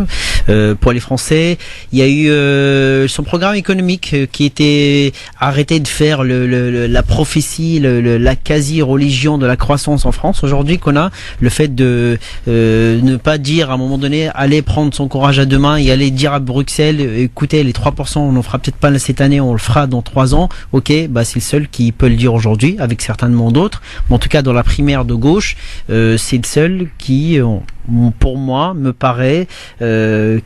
pour les Français. Il y a eu son programme économique qui était arrêté de faire la prophétie, la quasi-religion de la croissance en France. Aujourd'hui qu'on a le fait de ne pas dire à un moment donné, allez prendre son courage à deux mains et aller dire à Bruxelles, écoutez, les 3%, on n'en fera peut-être pas cette année, on le fera dans 3 ans. Ok, bah c'est le seul qui peut le dire aujourd'hui, avec certainement d'autres. Mais en tout cas, dans la primaire de gauche, c'est le seul qui pour moi, me paraît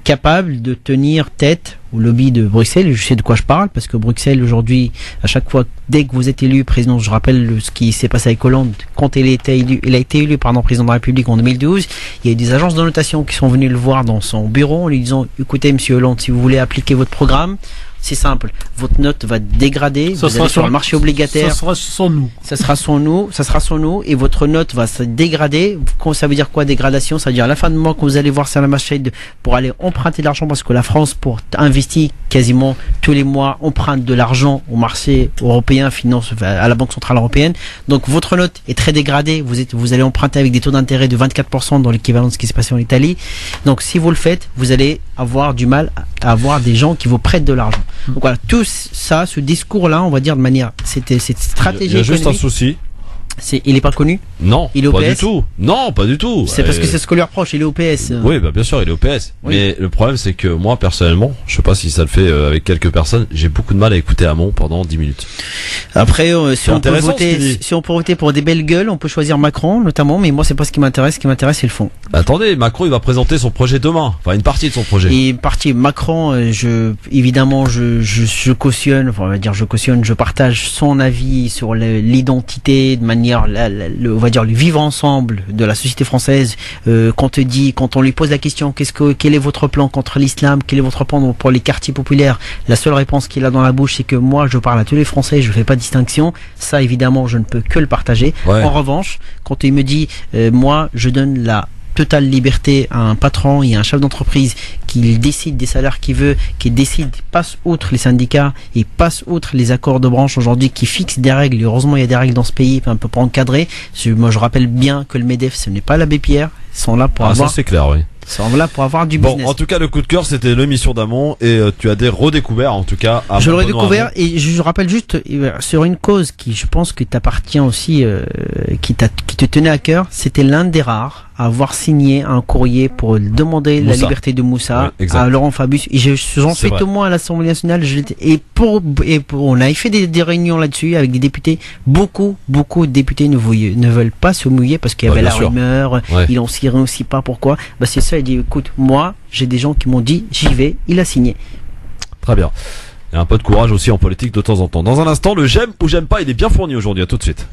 capable de tenir tête au lobby de Bruxelles. Je sais de quoi je parle, parce que Bruxelles, aujourd'hui, à chaque fois, dès que vous êtes élu président, je rappelle ce qui s'est passé avec Hollande, quand il a été élu président de la République en 2012, il y a eu des agences de notation qui sont venues le voir dans son bureau en lui disant, écoutez, monsieur Hollande, si vous voulez appliquer votre programme, c'est simple, votre note va dégrader, vous allez sur le marché obligataire. Ça sera sans nous. Ça sera sans nous, et votre note va se dégrader. Ça veut dire quoi, dégradation? Ça veut dire à la fin de mois, quand vous allez voir sur la marché pour aller emprunter de l'argent, parce que la France, pour investir quasiment tous les mois, emprunte de l'argent au marché européen, finance à la Banque Centrale Européenne. Donc votre note est très dégradée. Vous allez emprunter avec des taux d'intérêt de 24% dans l'équivalent de ce qui s'est passé en Italie. Donc si vous le faites, vous allez avoir du mal à avoir des gens qui vous prêtent de l'argent. Donc voilà, tout ça, ce discours-là, on va dire de manière, cette stratégie. Il y a juste un souci. Il est pas connu? Non, il est au pas PS? du tout. Non, pas du tout. C'est parce que c'est ce qu'on lui reproche, il est au PS. Oui, bah bien sûr, il est au PS. Oui. Mais le problème, c'est que moi, personnellement, je sais pas si ça le fait avec quelques personnes, j'ai beaucoup de mal à écouter Hamon pendant 10 minutes. Après, si on peut voter pour des belles gueules, on peut choisir Macron, notamment, mais moi, c'est pas ce qui m'intéresse. Ce qui m'intéresse, c'est le fond. Attendez, Macron, il va présenter son projet demain. Enfin, une partie de son projet. Et partie Macron, évidemment, je cautionne, enfin, on va dire, je partage son avis sur l'identité de manière, on va dire, le vivre ensemble de la société française. Quand on lui pose la question, quel est votre plan contre l'islam, quel est votre plan pour les quartiers populaires, la seule réponse qu'il a dans la bouche, c'est que moi, je parle à tous les Français, je fais pas de distinction. Ça, évidemment, je ne peux que le partager. Ouais. En revanche, quand il me dit, moi, je donne la totale liberté à un patron et à un chef d'entreprise qui décide des salaires qu'il veut, qui passe outre les syndicats et passe outre les accords de branche aujourd'hui, qui fixent des règles, et heureusement il y a des règles dans ce pays un peu pour encadrer. Moi je rappelle bien que le MEDEF, ce n'est pas l'abbé Pierre, ils sont là pour avoir... ça c'est clair, oui. Ils sont là pour avoir du bon, business. en tout cas, le coup de cœur, c'était l'émission d'Hamon, et tu as des redécouverts, en tout cas. Je l'ai redécouvert, et je rappelle juste, sur une cause qui, je pense, que t'appartient aussi, qui te tenait à cœur, c'était l'un des rares à avoir signé un courrier pour demander la liberté de Moussa à Laurent Fabius. Et j'en suis témoin à l'Assemblée nationale. On a fait des réunions là-dessus avec des députés. Beaucoup de députés ne veulent pas se mouiller parce qu'il y avait la rumeur. Ils n'en sait aussi pas pourquoi. Bah c'est ça. Il dit, écoute, moi, j'ai des gens qui m'ont dit, j'y vais. Il a signé. Très bien. Et un peu de courage aussi en politique de temps en temps. Dans un instant, le j'aime ou j'aime pas, il est bien fourni aujourd'hui. À tout de suite.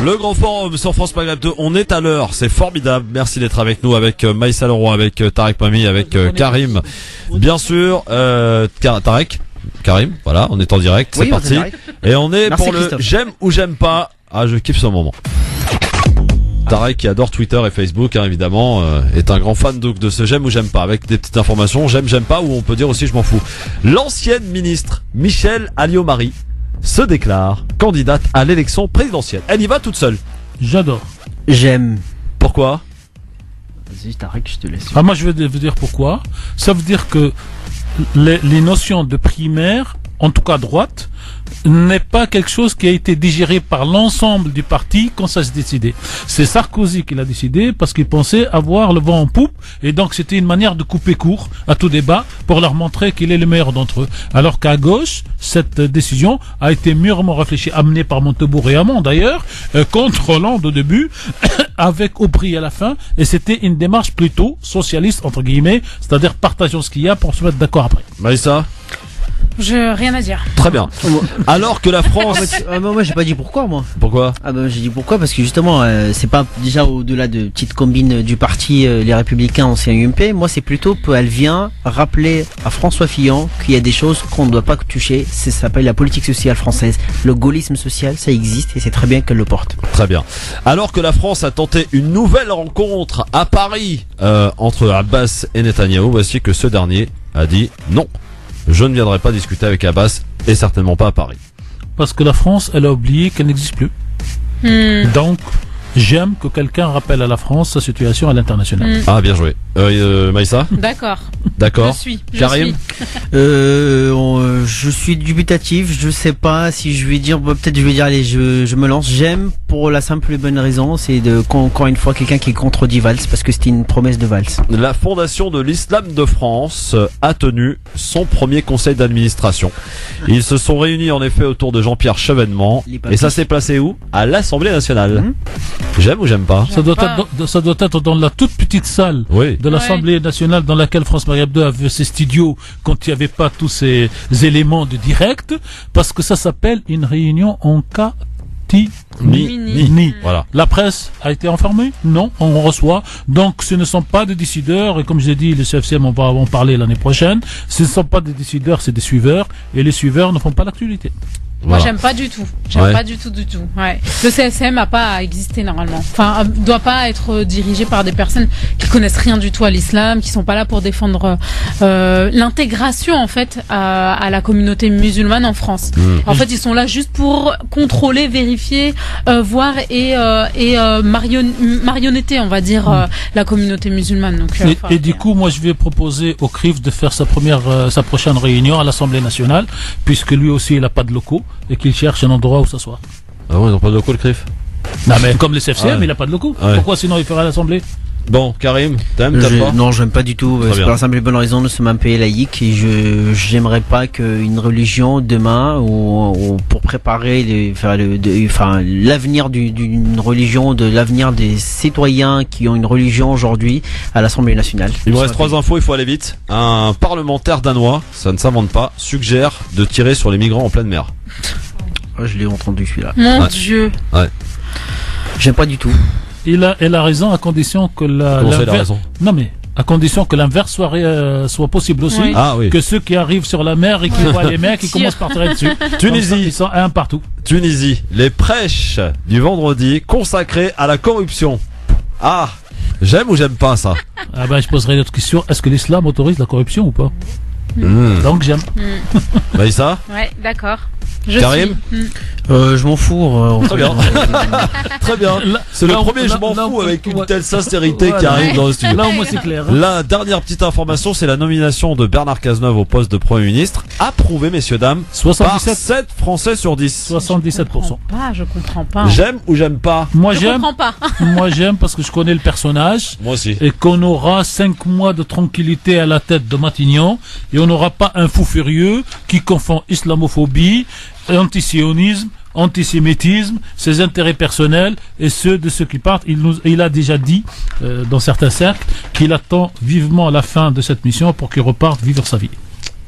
Le grand forum sur France Maghreb 2, on est à l'heure, c'est formidable. Merci d'être avec nous, avec Maïssa Leroy, avec Tarek Mami, avec Karim. Bien sûr, Tarek, Karim, voilà, on est en direct, c'est parti. Et on est pour le j'aime ou j'aime pas. Ah, je kiffe ce moment. Tarek qui adore Twitter et Facebook, hein, évidemment, est un grand fan donc de ce j'aime ou j'aime pas, avec des petites informations j'aime pas, ou on peut dire aussi je m'en fous. L'ancienne ministre Michèle Alliot-Marie se déclare candidate à l'élection présidentielle. Elle y va toute seule. J'adore. J'aime. Pourquoi? Vas-y, Tarek, je te laisse. Moi, je vais vous dire pourquoi. Ça veut dire que les notions de primaire, en tout cas à droite, n'est pas quelque chose qui a été digéré par l'ensemble du parti quand ça s'est décidé. C'est Sarkozy qui l'a décidé parce qu'il pensait avoir le vent en poupe, et donc c'était une manière de couper court à tout débat pour leur montrer qu'il est le meilleur d'entre eux. Alors qu'à gauche, cette décision a été mûrement réfléchie, amenée par Montebourg et Hamon d'ailleurs, contre Hollande au début, avec Aubry à la fin, et c'était une démarche plutôt socialiste entre guillemets, c'est-à-dire partageons ce qu'il y a pour se mettre d'accord après. Maïssa? Rien à dire. Très bien. Alors que la France... moi j'ai pas dit pourquoi moi. Pourquoi? J'ai dit pourquoi parce que justement c'est pas déjà au-delà de petites combines du parti les Républicains anciens UMP. Moi c'est plutôt qu'elle vient rappeler à François Fillon qu'il y a des choses qu'on ne doit pas toucher. Ça s'appelle la politique sociale française. Le gaullisme social, ça existe et c'est très bien qu'elle le porte. Très bien. Alors que la France a tenté une nouvelle rencontre à Paris entre Abbas et Netanyahou, voici que ce dernier a dit non. Je ne viendrai pas discuter avec Abbas et certainement pas à Paris. Parce que la France, elle a oublié qu'elle n'existe plus. Donc, j'aime que quelqu'un rappelle à la France sa situation à l'international. Ah, bien joué. Maïssa? D'accord. D'accord. Je Karim? Je suis dubitatif, je sais pas si je vais dire, peut-être je vais dire allez, je me lance. J'aime pour la simple et bonne raison, c'est encore une fois quelqu'un qui contredit Valls parce que c'était une promesse de Valls. La Fondation de l'Islam de France a tenu son premier conseil d'administration. Ils se sont réunis en effet autour de Jean-Pierre Chevènement et ça s'est placé où? À l'Assemblée nationale. J'aime ou j'aime pas? Ça doit être dans la toute petite salle de l'Assemblée nationale dans laquelle France Marie Hebdo avait ses studios quand il n'y avait pas tous ces éléments de direct, parce que ça s'appelle une réunion en catimini. Voilà. La presse a été informée? Non, on reçoit. Donc ce ne sont pas des décideurs, et comme je l'ai dit, le CFCM, on va en parler l'année prochaine, ce ne sont pas des décideurs, c'est des suiveurs, et les suiveurs ne font pas l'actualité. Moi, j'aime pas du tout. Pas du tout. Ouais. Le CSM a pas à exister normalement. Enfin, doit pas être dirigé par des personnes qui connaissent rien du tout à l'islam, qui sont pas là pour défendre l'intégration en fait à la communauté musulmane en France. En fait, ils sont là juste pour contrôler, vérifier, voir et marionnetter, on va dire, la communauté musulmane. Donc, et du coup, moi, je vais proposer au CRIF de faire sa prochaine réunion à l'Assemblée nationale, puisque lui aussi, il a pas de locaux. Et qu'il cherche un endroit où s'asseoir. Ah bon, ils n'ont pas de locaux, le CRIF? Non, mais comme le CFCM, il n'a pas de locaux. Pourquoi sinon il ferait à l'Assemblée? Bon, Karim, t'aimes pas? Non, j'aime pas du tout. C'est pour la simple et bonne raison, nous sommes un pays laïque et j'aimerais pas qu'une religion demain, ou pour préparer l'avenir d'une religion, de l'avenir des citoyens qui ont une religion aujourd'hui à l'Assemblée nationale. Il me reste 3 infos, il faut aller vite. Un parlementaire danois, ça ne s'invente pas, suggère de tirer sur les migrants en pleine mer. Je l'ai entendu celui-là. Mon Dieu. Ouais. J'aime pas du tout. Elle a raison à condition que l'inverse. Non mais à condition que l'inverse soit possible aussi. Oui. Ah, oui. Que ceux qui arrivent sur la mer et qui voient les mecs, ils commencent par tirer dessus. Tunisie. Ils sont un partout. Tunisie. Les prêches du vendredi consacrées à la corruption. Ah, j'aime ou j'aime pas ça? Ah ben je poserai une autre question. Est-ce que l'islam autorise la corruption ou pas? Donc j'aime. Maïssa? Ouais, d'accord. Karim? Je m'en fous. Très bien. Très bien. C'est le premier je m'en fous avec une telle sincérité qui arrive dans le studio. Là au moins c'est clair. La dernière petite information, c'est la nomination de Bernard Cazeneuve au poste de Premier ministre, approuvé messieurs dames 77. par 7 Français sur 10. 77%. Je comprends pas. J'aime ou j'aime pas? Moi Je j'aime. comprends pas. Moi j'aime parce que je connais le personnage. Moi aussi. Et qu'on aura 5 mois de tranquillité à la tête de Matignon, et on n'aura pas un fou furieux qui confond islamophobie, antisionisme, antisémitisme, ses intérêts personnels et ceux de ceux qui partent. Il a déjà dit dans certains cercles qu'il attend vivement la fin de cette mission pour qu'il reparte vivre sa vie.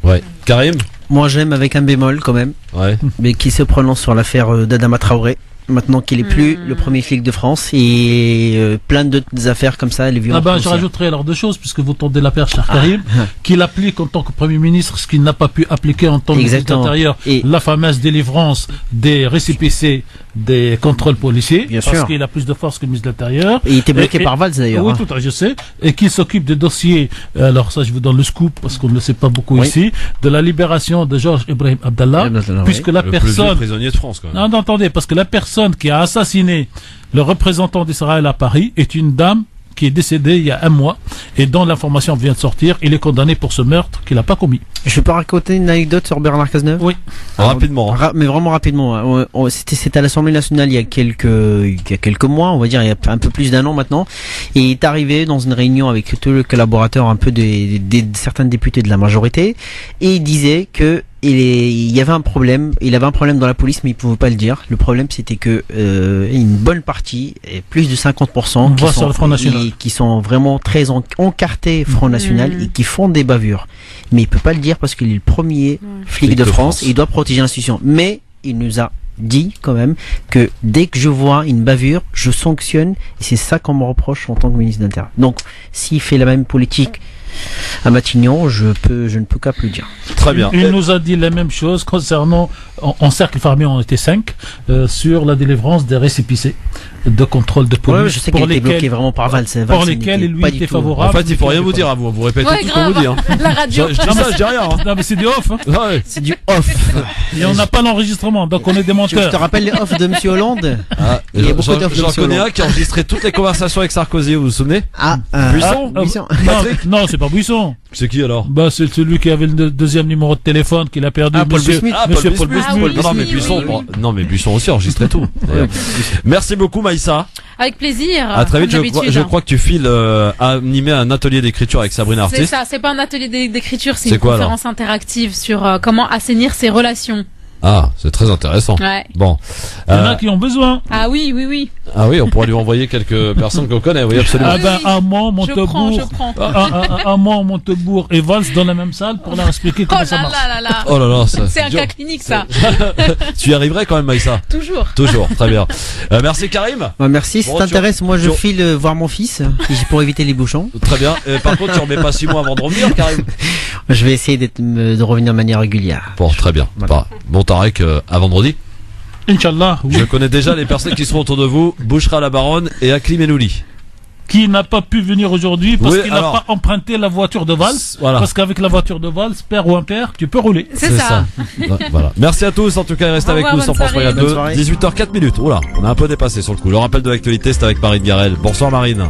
Ouais. Karim? Moi j'aime avec un bémol quand même. Ouais. Mais qui se prononce sur l'affaire d'Adama Traoré. Maintenant qu'il est plus le premier flic de France et plein d'autres affaires comme ça, les violences. Je rajouterai alors 2 choses puisque vous tendez la perche, cher Karim, qu'il applique en tant que Premier ministre ce qu'il n'a pas pu appliquer en tant que ministre de l'Intérieur, la fameuse délivrance des récépissés des contrôles policiers, Bien parce sûr. qu'il a plus de force que le ministre de l'Intérieur. Et il était bloqué par Valls d'ailleurs. Oui, hein. tout à fait, je sais. Et qu'il s'occupe des dossiers, alors ça je vous donne le scoop, parce qu'on ne le sait pas beaucoup Oui. ici, de la libération de Georges Ibrahim Abdallah, Abdallah, puisque oui. la Le plus vieux personne... prisonnier de France, quand même. Non, attendez, parce que la personne qui a assassiné le représentant d'Israël à Paris est une dame qui est décédée il y a un mois et dont l'information vient de sortir. Il est condamné pour ce meurtre qu'il n'a pas commis. Je peux raconter une anecdote sur Bernard Cazeneuve? Oui. Rapidement. Mais vraiment rapidement. Hein. C'était à l'Assemblée nationale il y a quelques mois, on va dire, il y a un peu plus d'un an maintenant. Et il est arrivé dans une réunion avec tous les collaborateurs un peu de certains députés de la majorité. Et il disait que il y avait un problème, il avait un problème dans la police, mais il pouvait pas le dire. Le problème, c'était que une bonne partie, et plus de 50%, qui sont vraiment très encartés Front National et qui font des bavures. Mais il peut pas le dire parce qu'il est le premier flic de France et il doit protéger l'institution. Mais il nous a dit quand même que dès que je vois une bavure, je sanctionne, et c'est ça qu'on me reproche en tant que ministre de l'Intérieur. Donc, s'il fait la même politique à Matignon, je ne peux qu'applaudir. Très bien. Il nous a dit la même chose concernant, en cercle fermé, on était 5, sur la délivrance des récépissés de contrôle de police. Ouais, je sais qu'il était bloqué vraiment par Valls. Pour lesquels il lui était favorable. En fait, il faut rien vous dire à vous. Vous répétez tout ce qu'on vous dit. Hein. La radio. Je dis ça, je dis rien. Hein. Non, mais c'est du off. Hein. Ouais. C'est du off. Et on n'a pas l'enregistrement, donc on est des Je menteurs. te rappelle les off de Monsieur Hollande. Ah, Il y a beaucoup d'offs de j'en Monsieur connais Hollande. un qui a enregistré toutes les conversations avec Sarkozy, vous vous souvenez? Buisson. Buisson. Non, c'est pas Buisson. C'est qui alors? Bah, c'est celui qui avait le deuxième numéro de téléphone qu'il a perdu. Paul Busmith. Monsieur Paul Busmith. Busmith. Non, mais Buisson, non, mais Buisson aussi enregistrait tout. Merci beaucoup, Maïssa. Avec plaisir. À très vite. comme d'habitude. Je crois que tu files animer un atelier d'écriture avec Sabrina C'est Artiste. ça, c'est pas un atelier d'écriture, c'est C'est une quoi, alors conférence interactive sur comment assainir ses relations. Ah, c'est très intéressant. Ouais. Bon. Il y en a qui ont besoin. Ah oui, oui, oui. Ah oui, on pourrait lui envoyer quelques personnes qu'on connaît, oui, absolument. Ah ben, Amand, Je prends. Amand, Montebourg et Valls dans la même salle pour leur expliquer Oh comment ça là marche. là là là. Oh là là, ça. C'est un dur. cas clinique, ça. Tu y arriverais quand même, Maïssa? Toujours. Toujours, très bien. Merci Karim. Merci, si Bon, t'intéresse, moi je tu- file voir mon fils pour éviter les bouchons. Très bien. Par contre, tu remets pas 6 mois avant de revenir, Karim? Je vais essayer de revenir de manière régulière. Bon, très bien. Voilà. Bon, Tarek, à vendredi. Inch'Allah, oui. Je connais déjà les personnes qui seront autour de vous. Bouchra la Baronne et Akli Menouli. Qui n'a pas pu venir aujourd'hui parce Oui, qu'il n'a alors- pas emprunté la voiture de Valls. Voilà. Parce qu'avec la voiture de Valls, père ou impair, tu peux rouler. C'est ça. Voilà. Merci à tous. En tout cas, restez Au avec revoir, nous sur bonne France Royal soirée. 2. Bonne soirée. 18h04 minutes. Oula, on a un peu dépassé sur le coup. Le rappel de l'actualité, c'est avec Marine Garel. Bonsoir Marine.